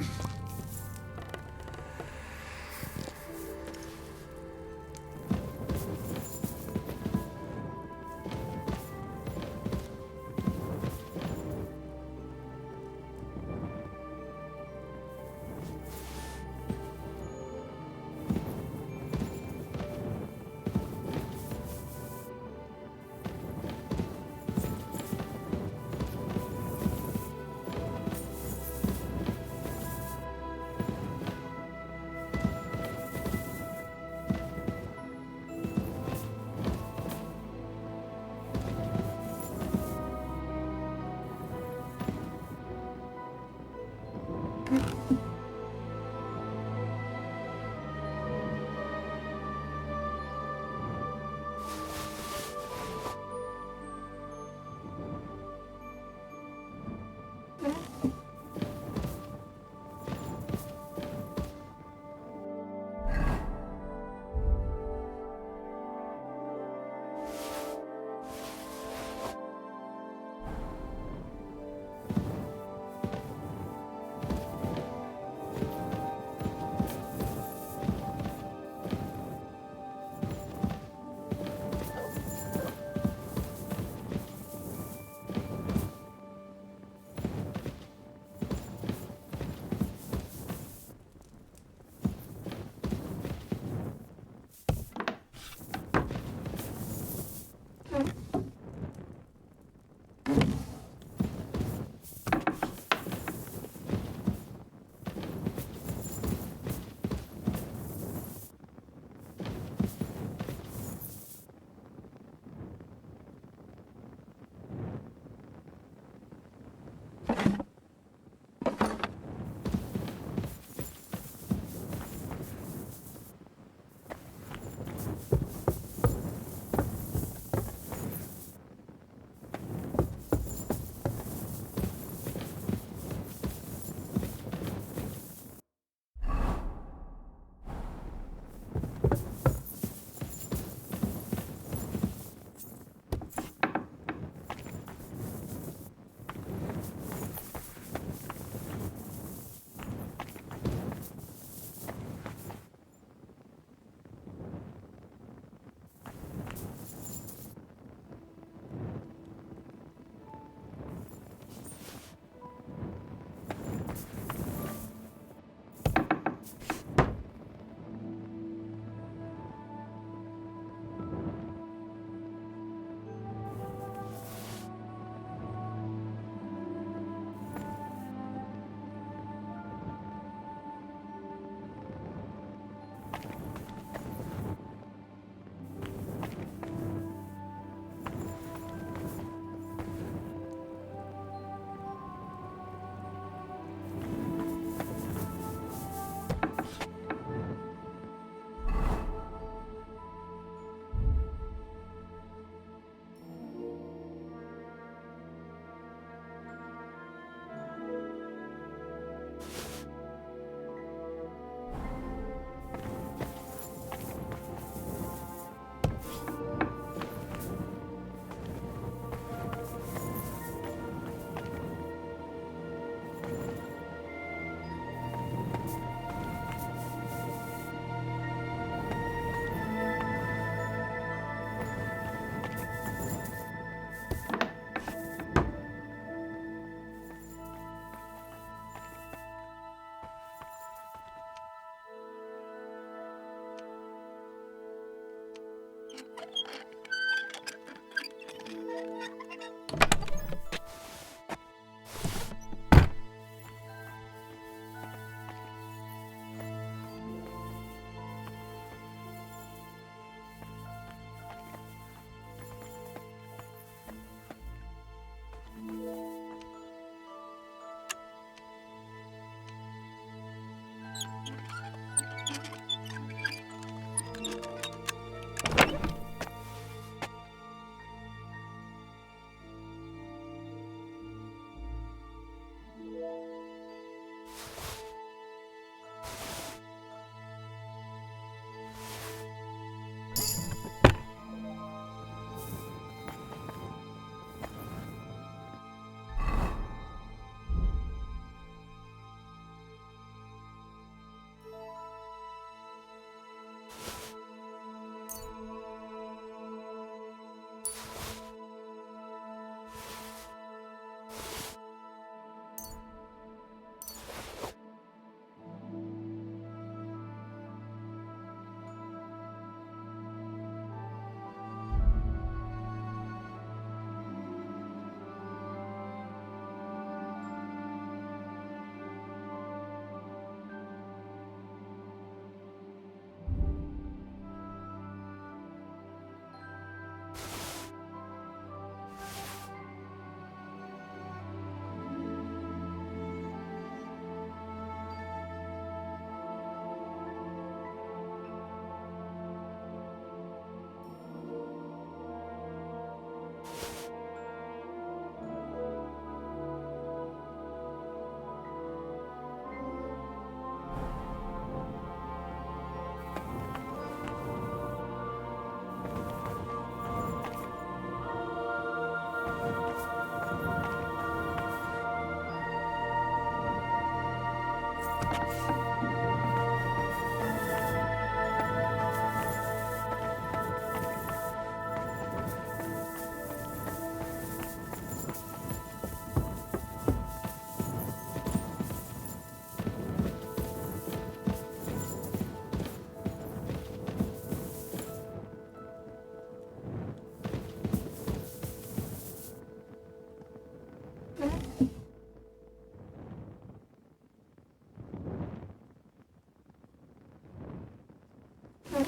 That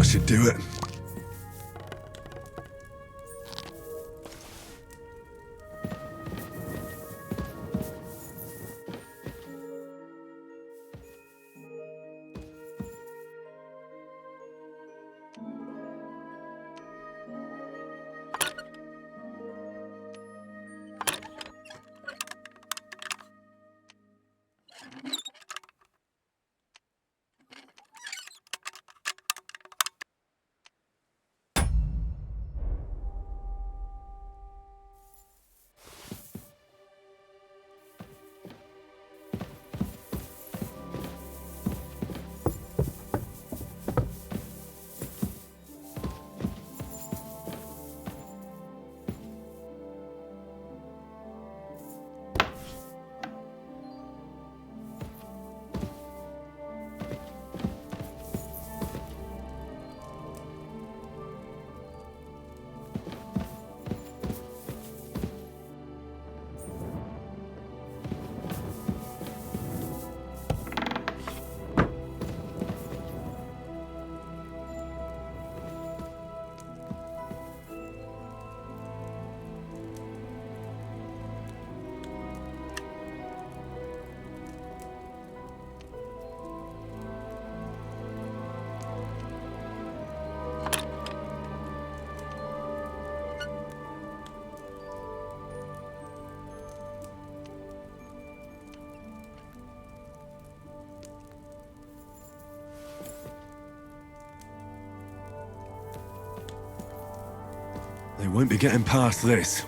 should do it. They won't be getting past this.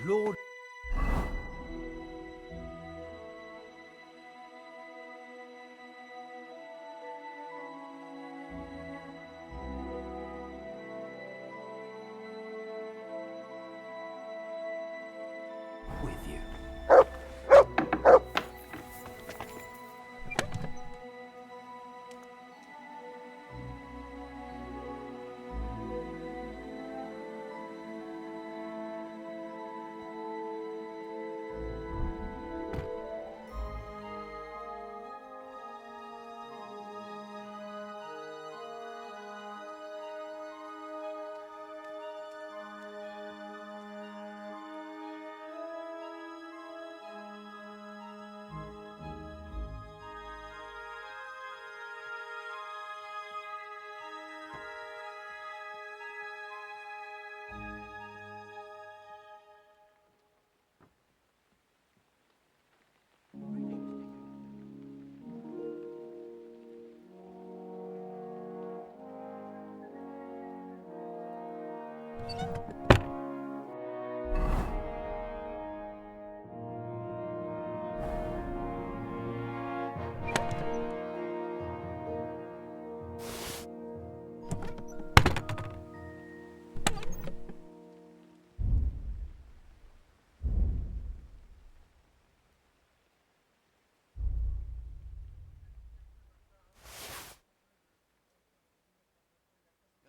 Lord... With you.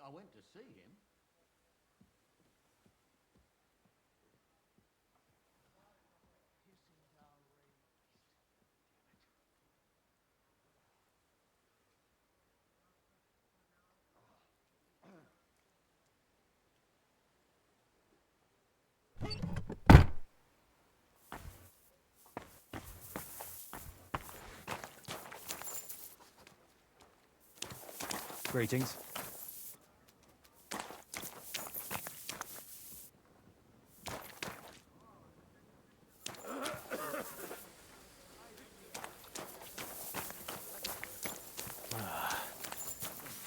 I went to see him. Greetings.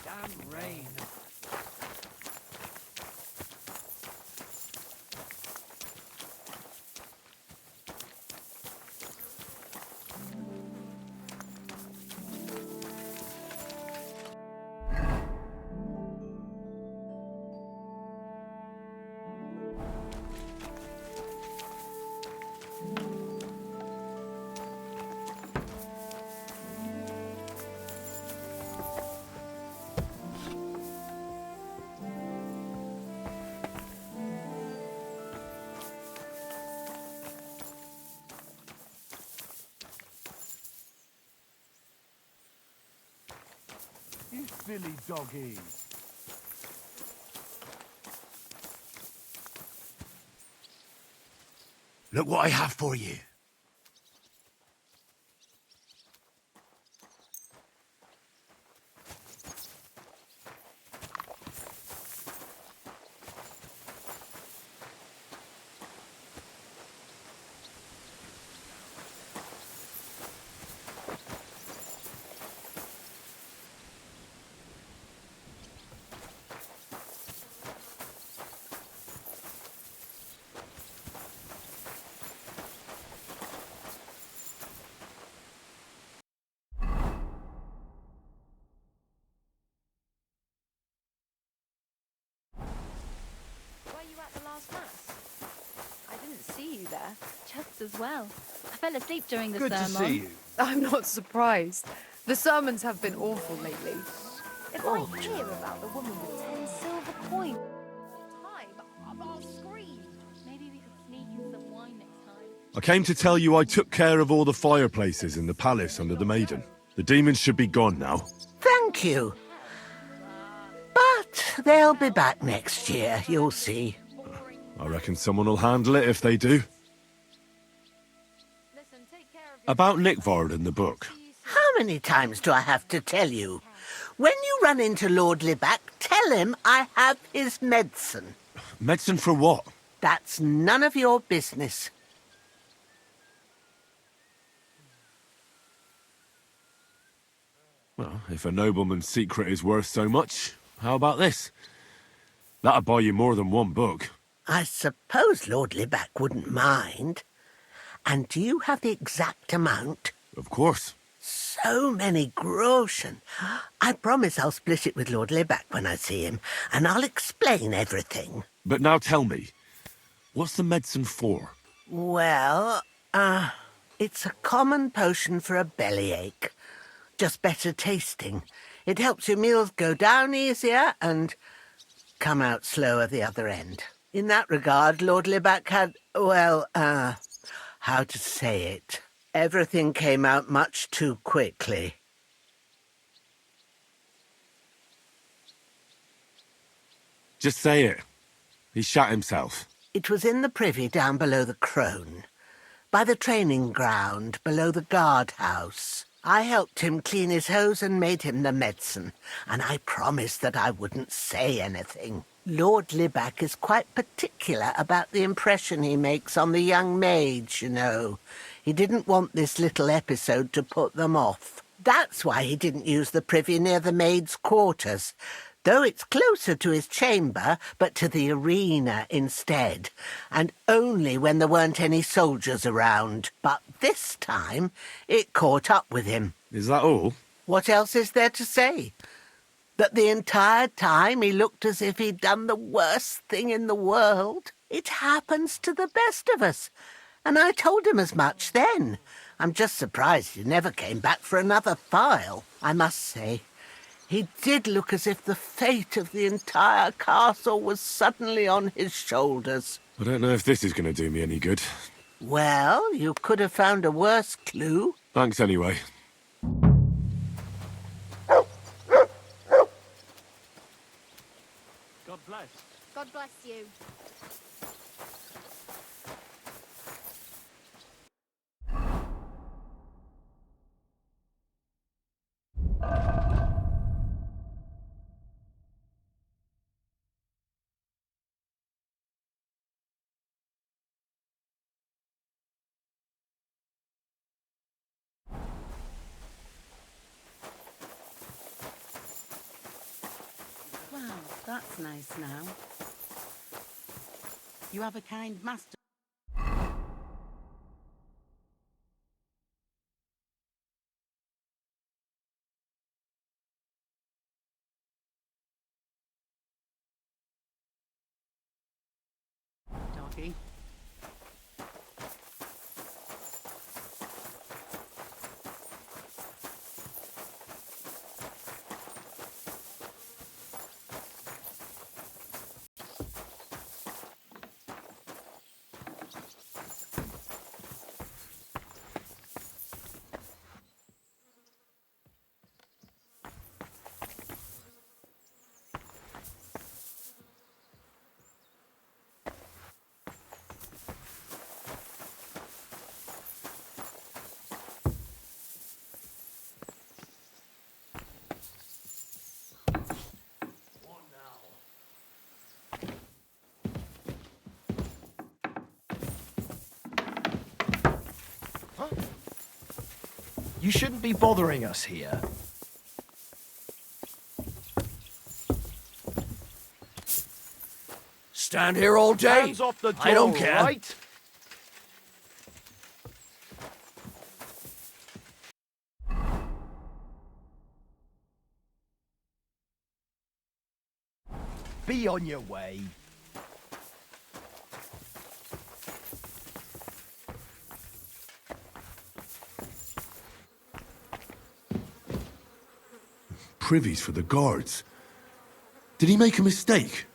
Damn rain. You silly doggy. Look what I have for you. Were you at the last mass? I didn't see you there. Just as well. I fell asleep during the Good to sermon. see you. I'm not surprised. The sermons have been awful lately. If I Oh. hear about the woman with 10 silver coins I'll scream. Maybe we could sneak in some wine next time. I came to tell you I took care of all the fireplaces in the palace under the Maiden. The demons should be gone now. Thank you. But they'll be back next year, you'll see. I reckon someone will handle it if they do. About Nickvard and the book. How many times do I have to tell you? When you run into Lord Libac, tell him I have his medicine. Medicine for what? That's none of your business. Well, if a nobleman's secret is worth so much, how about this? That'll buy you more than one book. I suppose Lord Libac wouldn't mind. And do you have the exact amount? Of course. So many groschen. I promise I'll split it with Lord Libac when I see him, and I'll explain everything. But now tell me, what's the medicine for? Well, it's a common potion for a bellyache. Just better tasting. It helps your meals go down easier and come out slower the other end. In that regard, Lord Libac had, well, how to say it? Everything came out much too quickly. Just say it. He shot himself. It was in the privy down below the Crone, by the training ground below the guardhouse. I helped him clean his hose and made him the medicine, and I promised that I wouldn't say anything. Lord Libac is quite particular about the impression he makes on the young maids, you know. He didn't want this little episode to put them off. That's why he didn't use the privy near the maids' quarters, though it's closer to his chamber, but to the arena instead, and only when there weren't any soldiers around. But this time, it caught up with him. Is that all? What else is there to say? That the entire time he looked as if he'd done the worst thing in the world. It happens to the best of us, and I told him as much then. I'm just surprised he never came back for another file. I must say, he did look as if the fate of the entire castle was suddenly on his shoulders. I don't know if this is going to do me any good. Well, you could have found a worse clue. Thanks anyway. God bless. God bless you. Well, that's nice now. You have a kind master. Doggy. You shouldn't be bothering us here. Stand here all day. Hands off the door, I don't care. right? Be on your way. Privies for the guards. Did he make a mistake?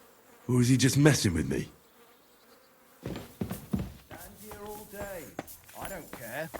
Or is he just messing with me? Stand here all day. I don't care.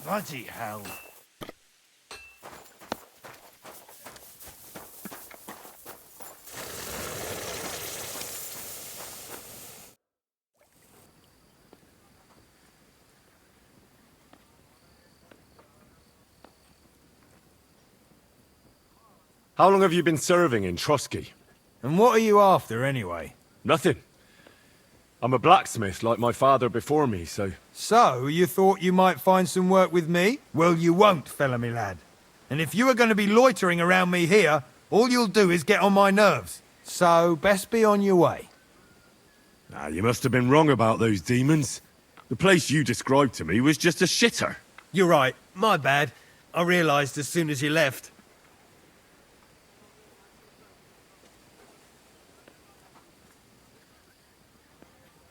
Bloody hell. How long have you been serving in Trotsky? And what are you after, anyway? Nothing. I'm a blacksmith like my father before me, so... So, you thought you might find some work with me? Well, you won't, fella me lad. And if you are going to be loitering around me here, all you'll do is get on my nerves. So, best be on your way. Ah, you must have been wrong about those demons. The place you described to me was just a shitter. You're right. My bad. I realised as soon as you left.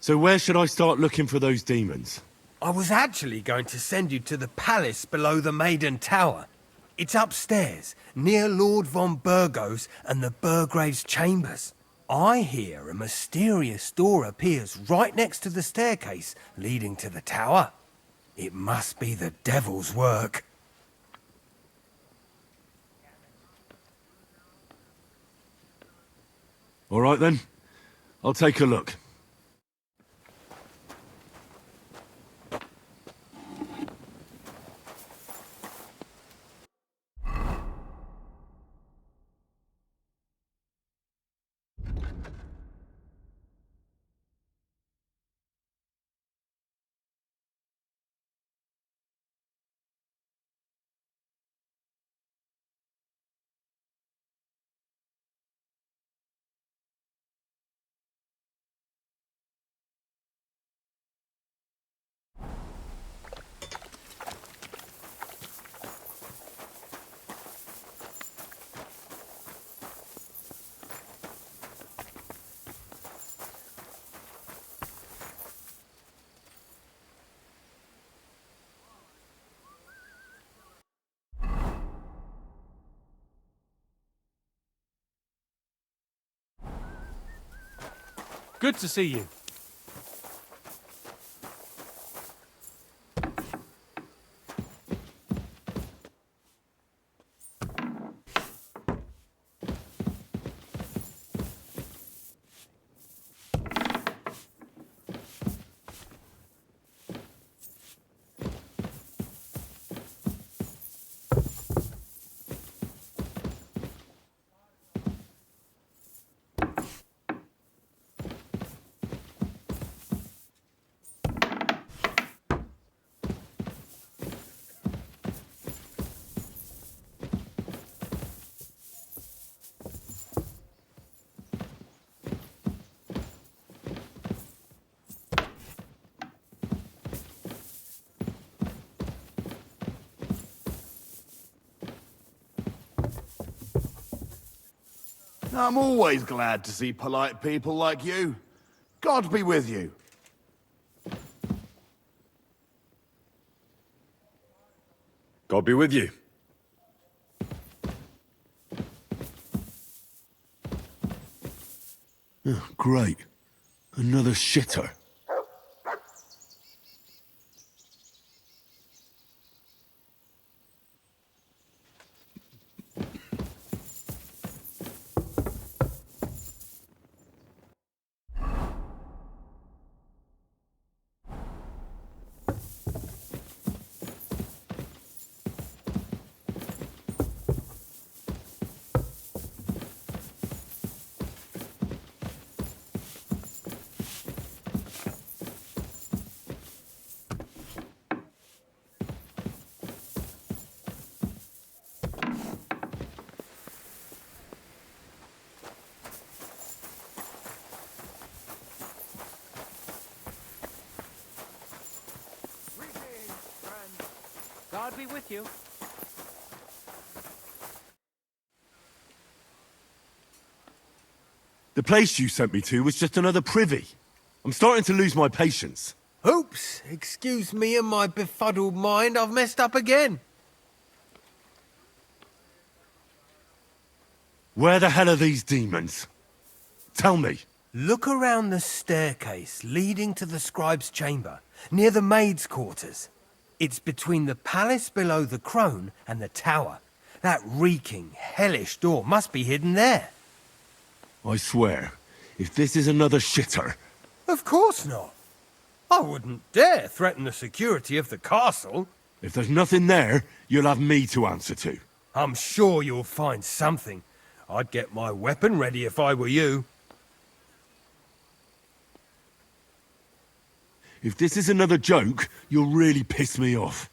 So where should I start looking for those demons? I was actually going to send you to the palace below the Maiden Tower. It's upstairs, near Lord von Burgos and the Burgrave's chambers. I hear a mysterious door appears right next to the staircase leading to the tower. It must be the devil's work. All right then. I'll take a look. Good to see you. I'm always glad to see polite people like you. God be with you. God be with you. Oh, great. Another shitter. God be with you. The place you sent me to was just another privy. I'm starting to lose my patience. Oops, excuse me and my befuddled mind, I've messed up again. Where the hell are these demons? Tell me. Look around the staircase leading to the scribe's chamber, near the maid's quarters. It's between the palace below the crone and the tower. That reeking, hellish door must be hidden there. I swear, if this is another shitter... Of course not. I wouldn't dare threaten the security of the castle. If there's nothing there, you'll have me to answer to. I'm sure you'll find something. I'd get my weapon ready if I were you. If this is another joke, you'll really piss me off.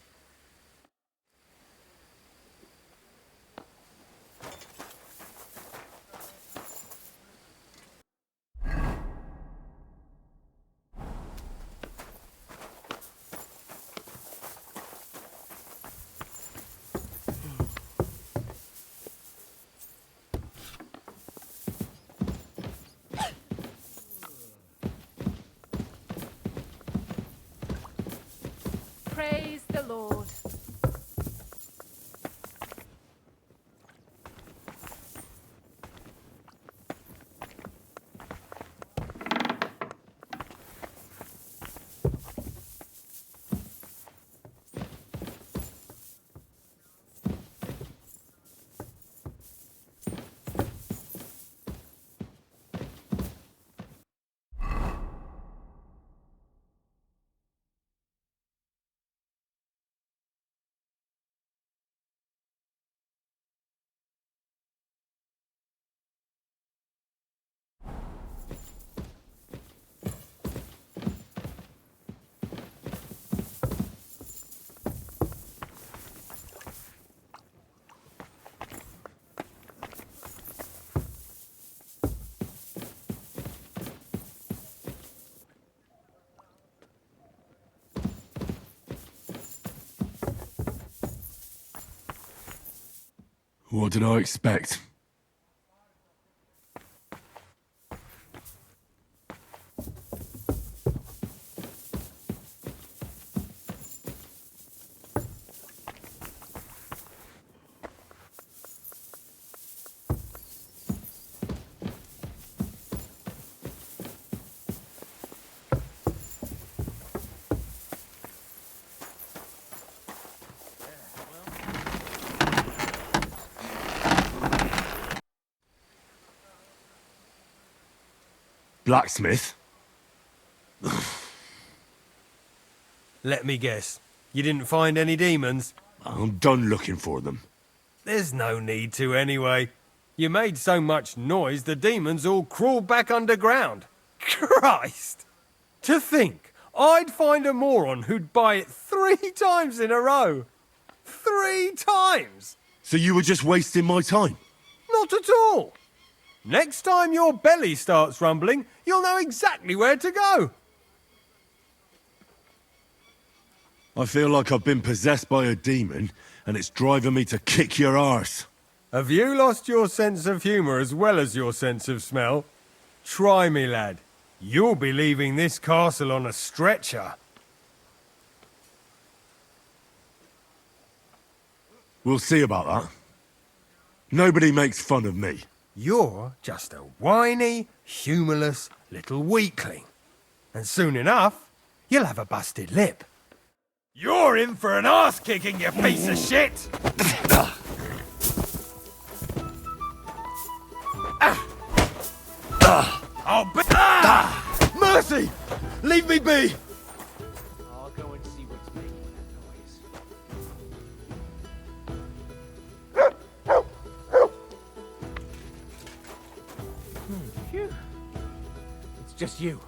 Praise the Lord. What did I expect? Blacksmith? Let me guess. You didn't find any demons? I'm done looking for them. There's no need to anyway. You made so much noise the demons all crawled back underground. Christ! To think I'd find a moron who'd buy it 3 times in a row. 3 times! So you were just wasting my time? Not at all. Next time your belly starts rumbling, you'll know exactly where to go. I feel like I've been possessed by a demon, and it's driving me to kick your arse. Have you lost your sense of humour as well as your sense of smell? Try me, lad. You'll be leaving this castle on a stretcher. We'll see about that. Nobody makes fun of me. You're just a whiny, humourless little weakling. And soon enough, you'll have a busted lip. You're in for an arse-kicking, you piece of shit! I'll be... Mercy! Leave me be! I'll go and see what's making that noise. Phew. It's just you.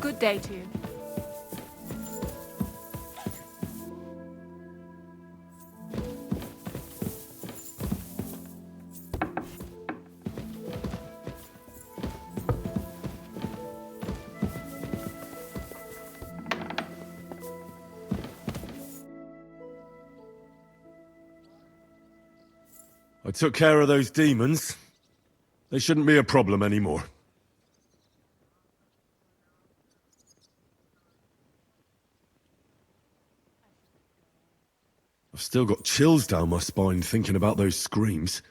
Good day to you. I took care of those demons. They shouldn't be a problem anymore. I've still got chills down my spine thinking about those screams.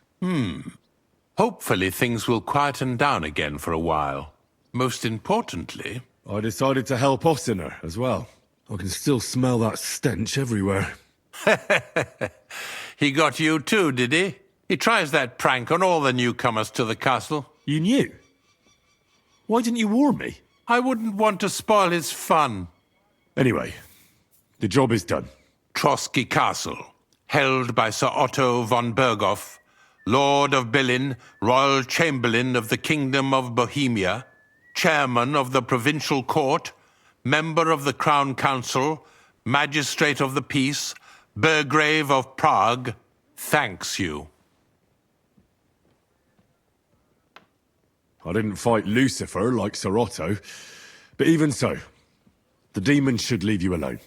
Hopefully things will quieten down again for a while. Most importantly... I decided to help Ossiner as well. I can still smell that stench everywhere. He got you too, did he? He tries that prank on all the newcomers to the castle. You knew? Why didn't you warn me? I wouldn't want to spoil his fun. Anyway, the job is done. Trotsky Castle, held by Sir Otto von Berghoff, Lord of Billin, Royal Chamberlain of the Kingdom of Bohemia, Chairman of the Provincial Court, Member of the Crown Council, Magistrate of the Peace, Burgrave of Prague, thanks you. I didn't fight Lucifer like Sir Otto, but even so, the demons should leave you alone.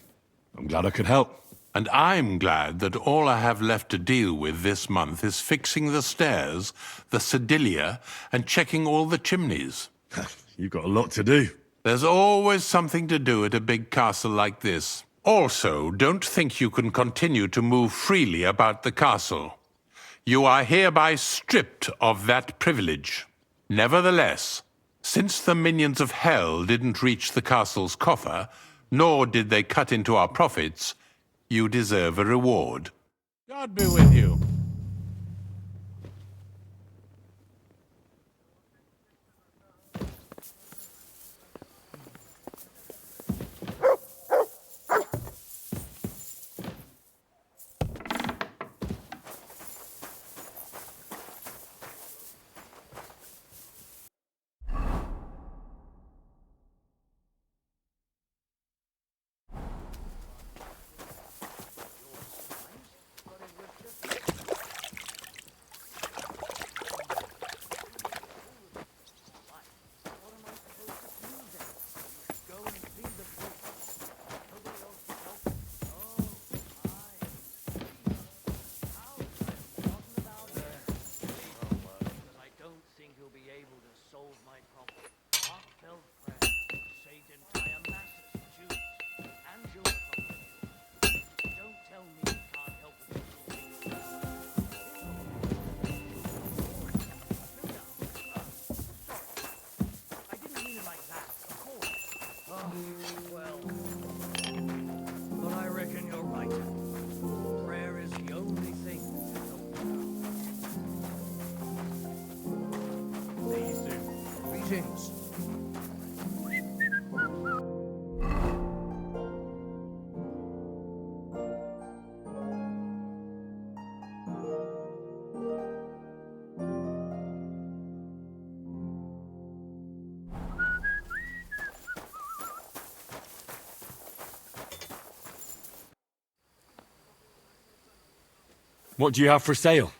I'm glad I could help. And I'm glad that all I have left to deal with this month is fixing the stairs, the sedilia, and checking all the chimneys. You've got a lot to do. There's always something to do at a big castle like this. Also, don't think you can continue to move freely about the castle. You are hereby stripped of that privilege. Nevertheless, since the minions of hell didn't reach the castle's coffer, nor did they cut into our profits, you deserve a reward. God be with you. But I reckon you're right. Prayer is the only thing that helps. These do. Greetings. What do you have for sale?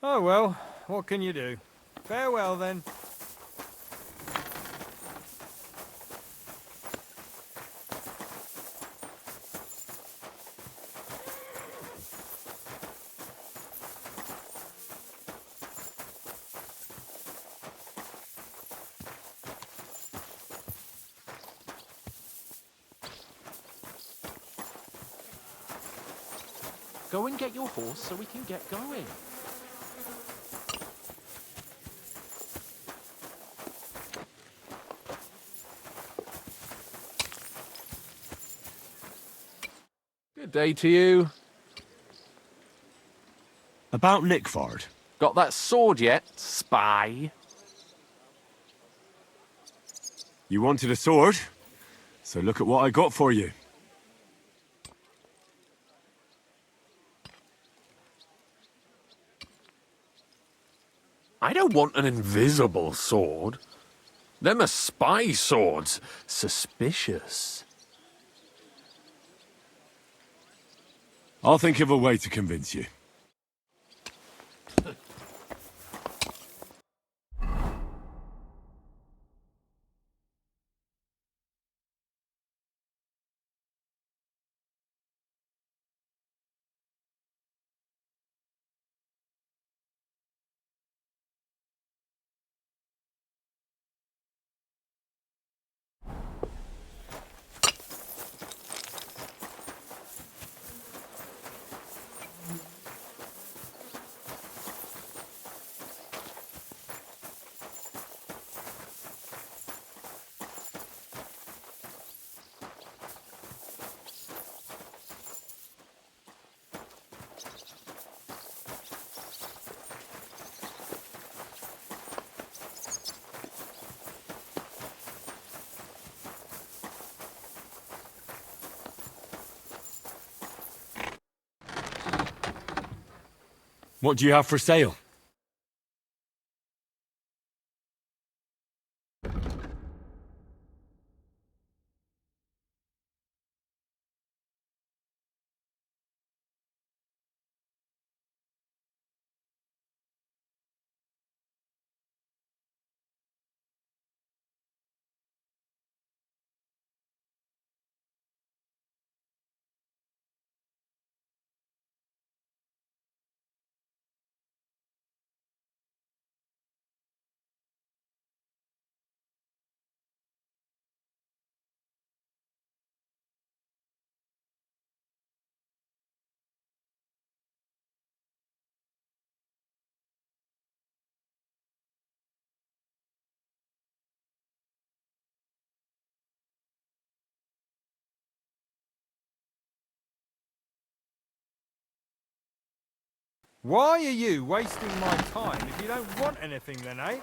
Oh well, what can you do? Farewell then. Go and get your horse so we can get going. Good day to you. About Nickford. Got that sword yet, spy? You wanted a sword? So look at what I got for you. I don't want an invisible sword. Them are spy swords. Suspicious. I'll think of a way to convince you. What do you have for sale? Why are you wasting my time if you don't want anything then, eh?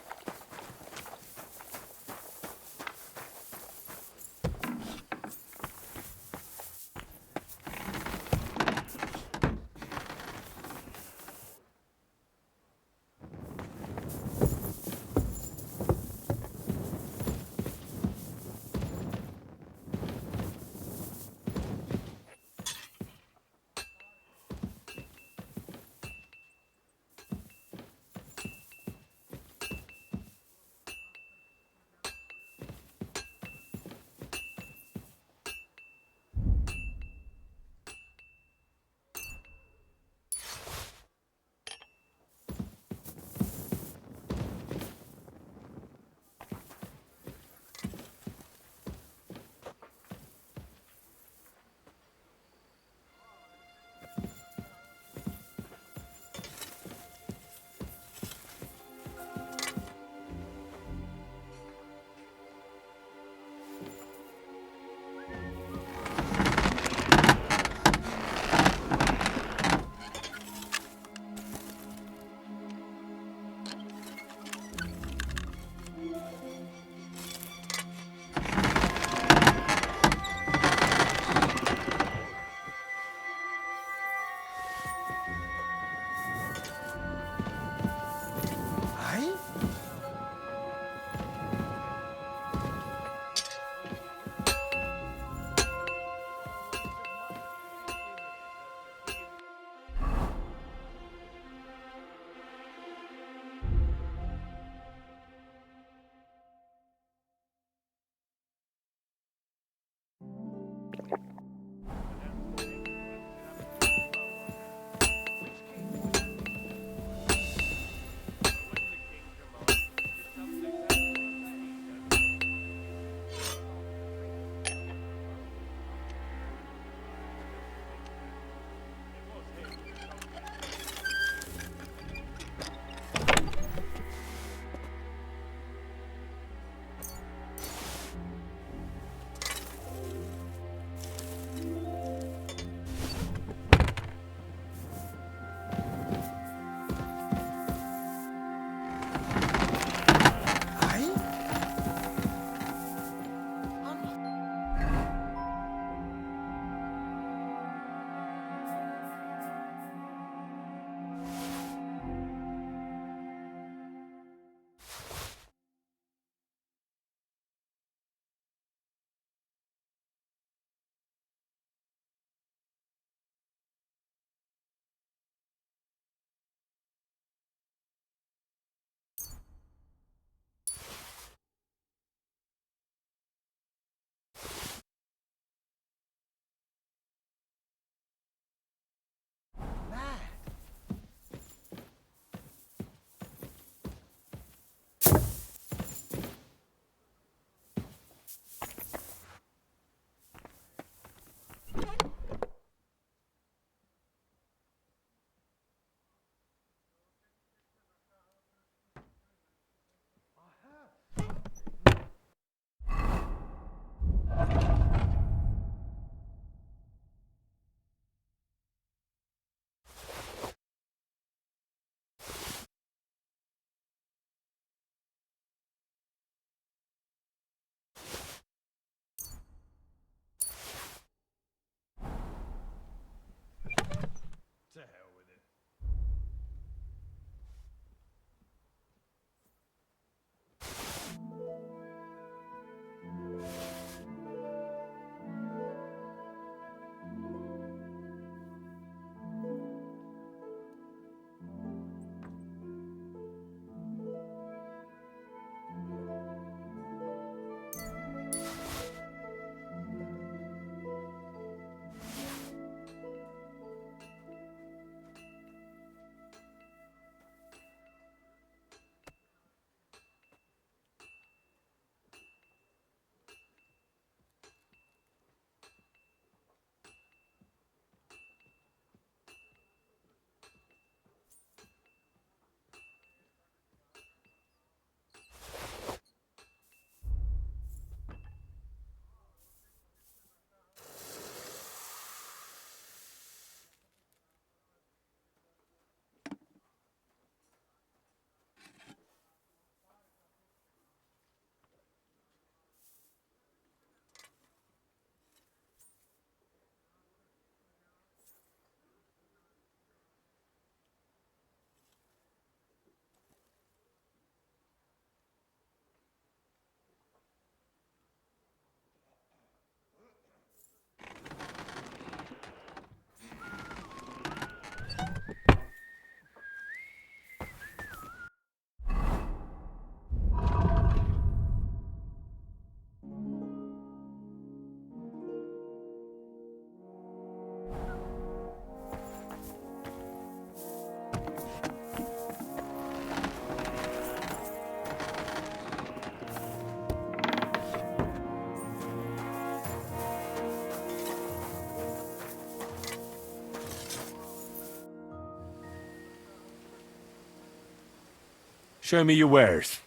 Show me your wares.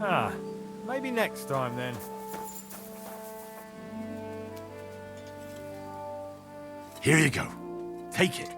Ah, maybe next time then. Here you go. Take it.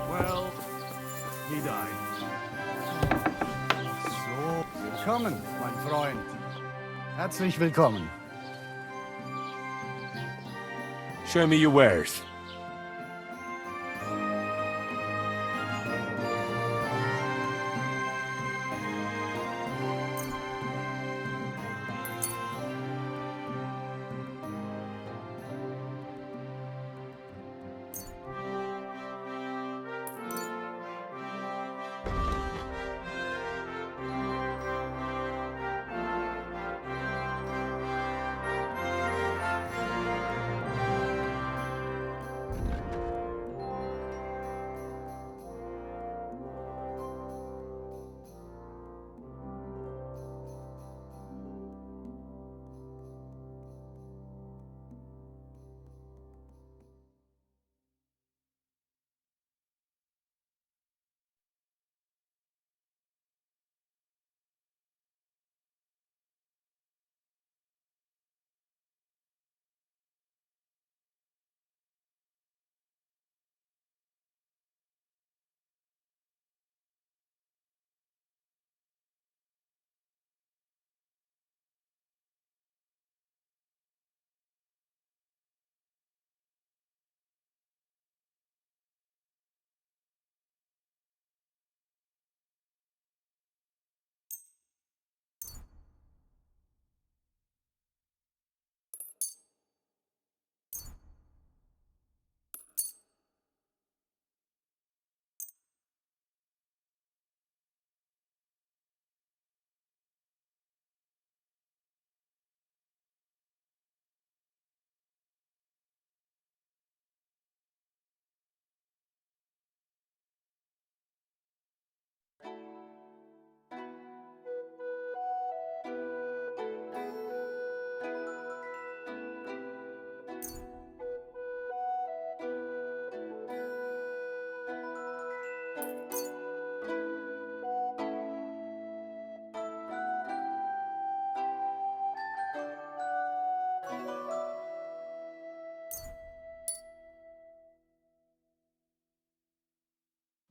Well, he died. So, willkommen, mein Freund. Herzlich willkommen. Show me your wares.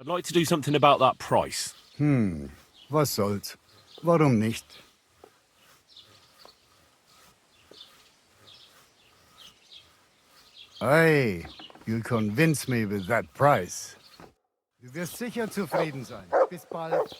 I'd like to do something about that price. Was soll's? Warum nicht? Hey, you'll convince me with that price. Du wirst sicher zufrieden sein. Bis bald.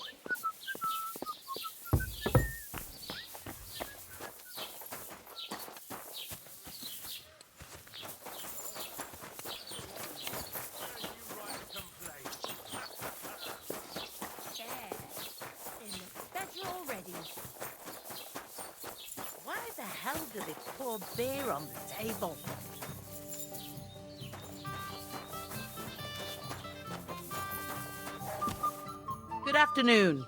In the bed already. Why the hell do they pour beer on the table? Good afternoon.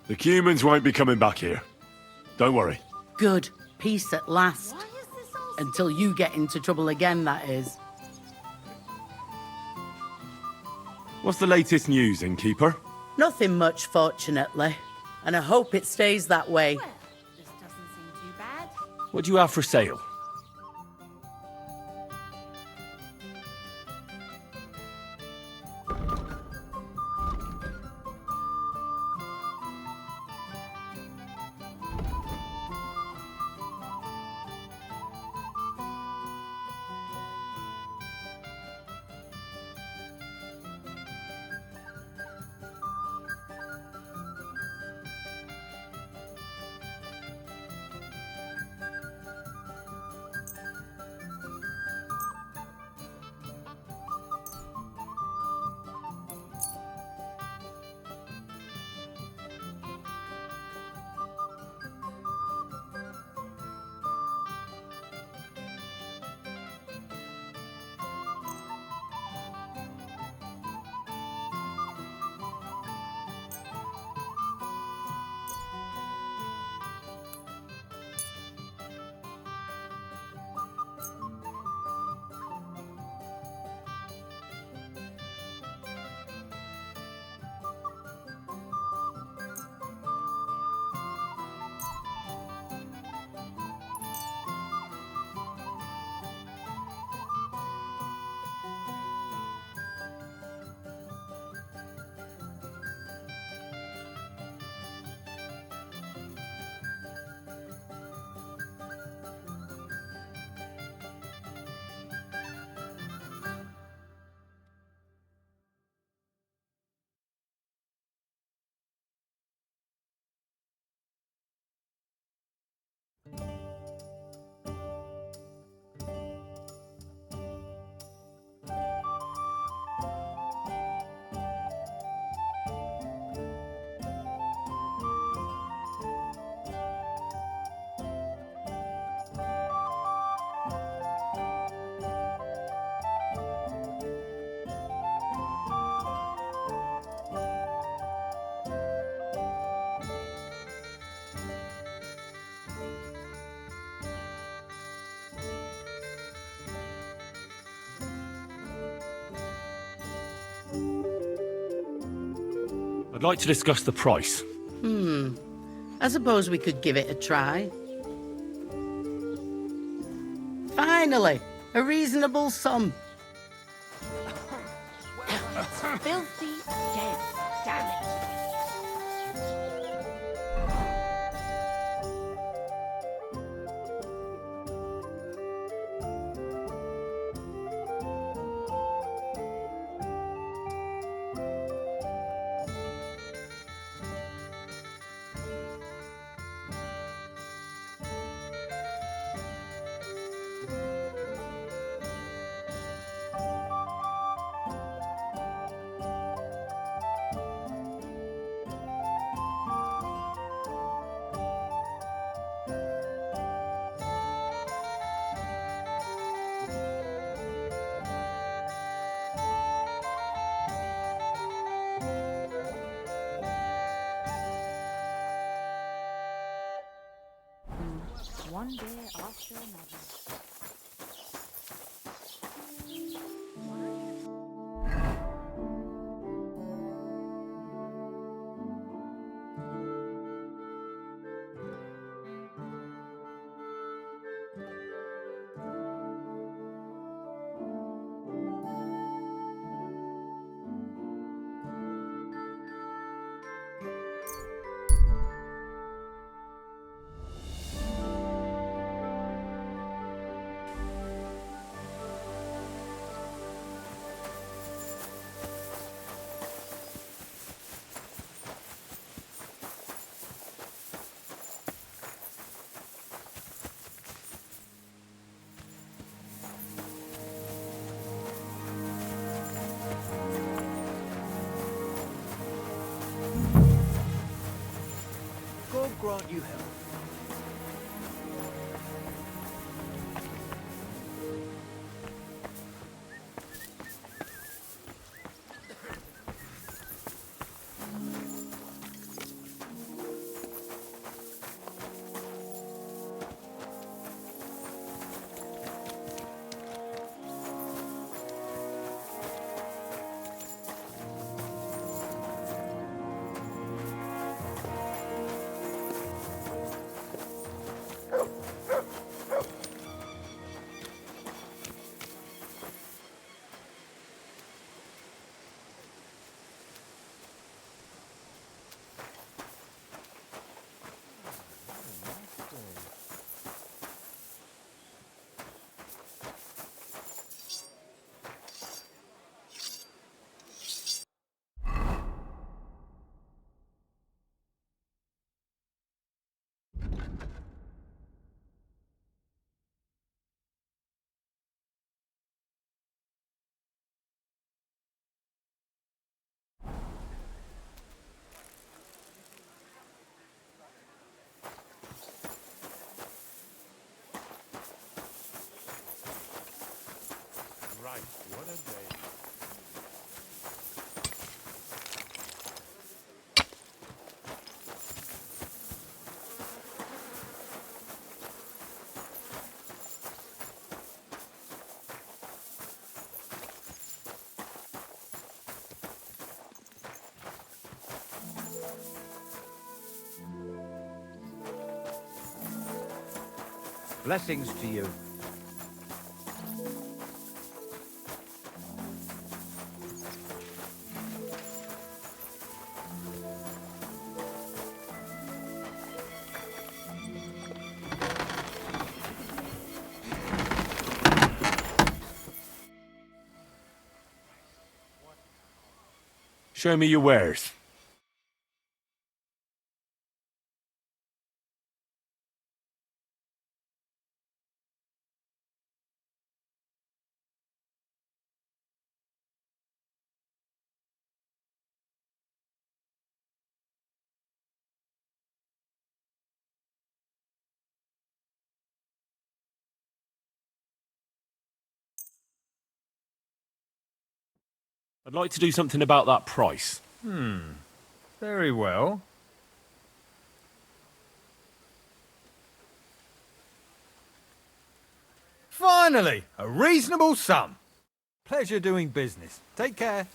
The humans won't be coming back here. Don't worry. Good. Peace at last. Until you get into trouble again, that is. What's the latest news, innkeeper? Nothing much, fortunately. And I hope it stays that way. This doesn't seem too bad. What do you have for sale? I'd like to discuss the price. I suppose we could give it a try. Finally, a reasonable sum. Filthy dead. Damn it. One beer after another. Christ, what a day. Blessings to you. Show me your wares. I'd like to do something about that price. Very well. Finally, a reasonable sum. Pleasure doing business. Take care.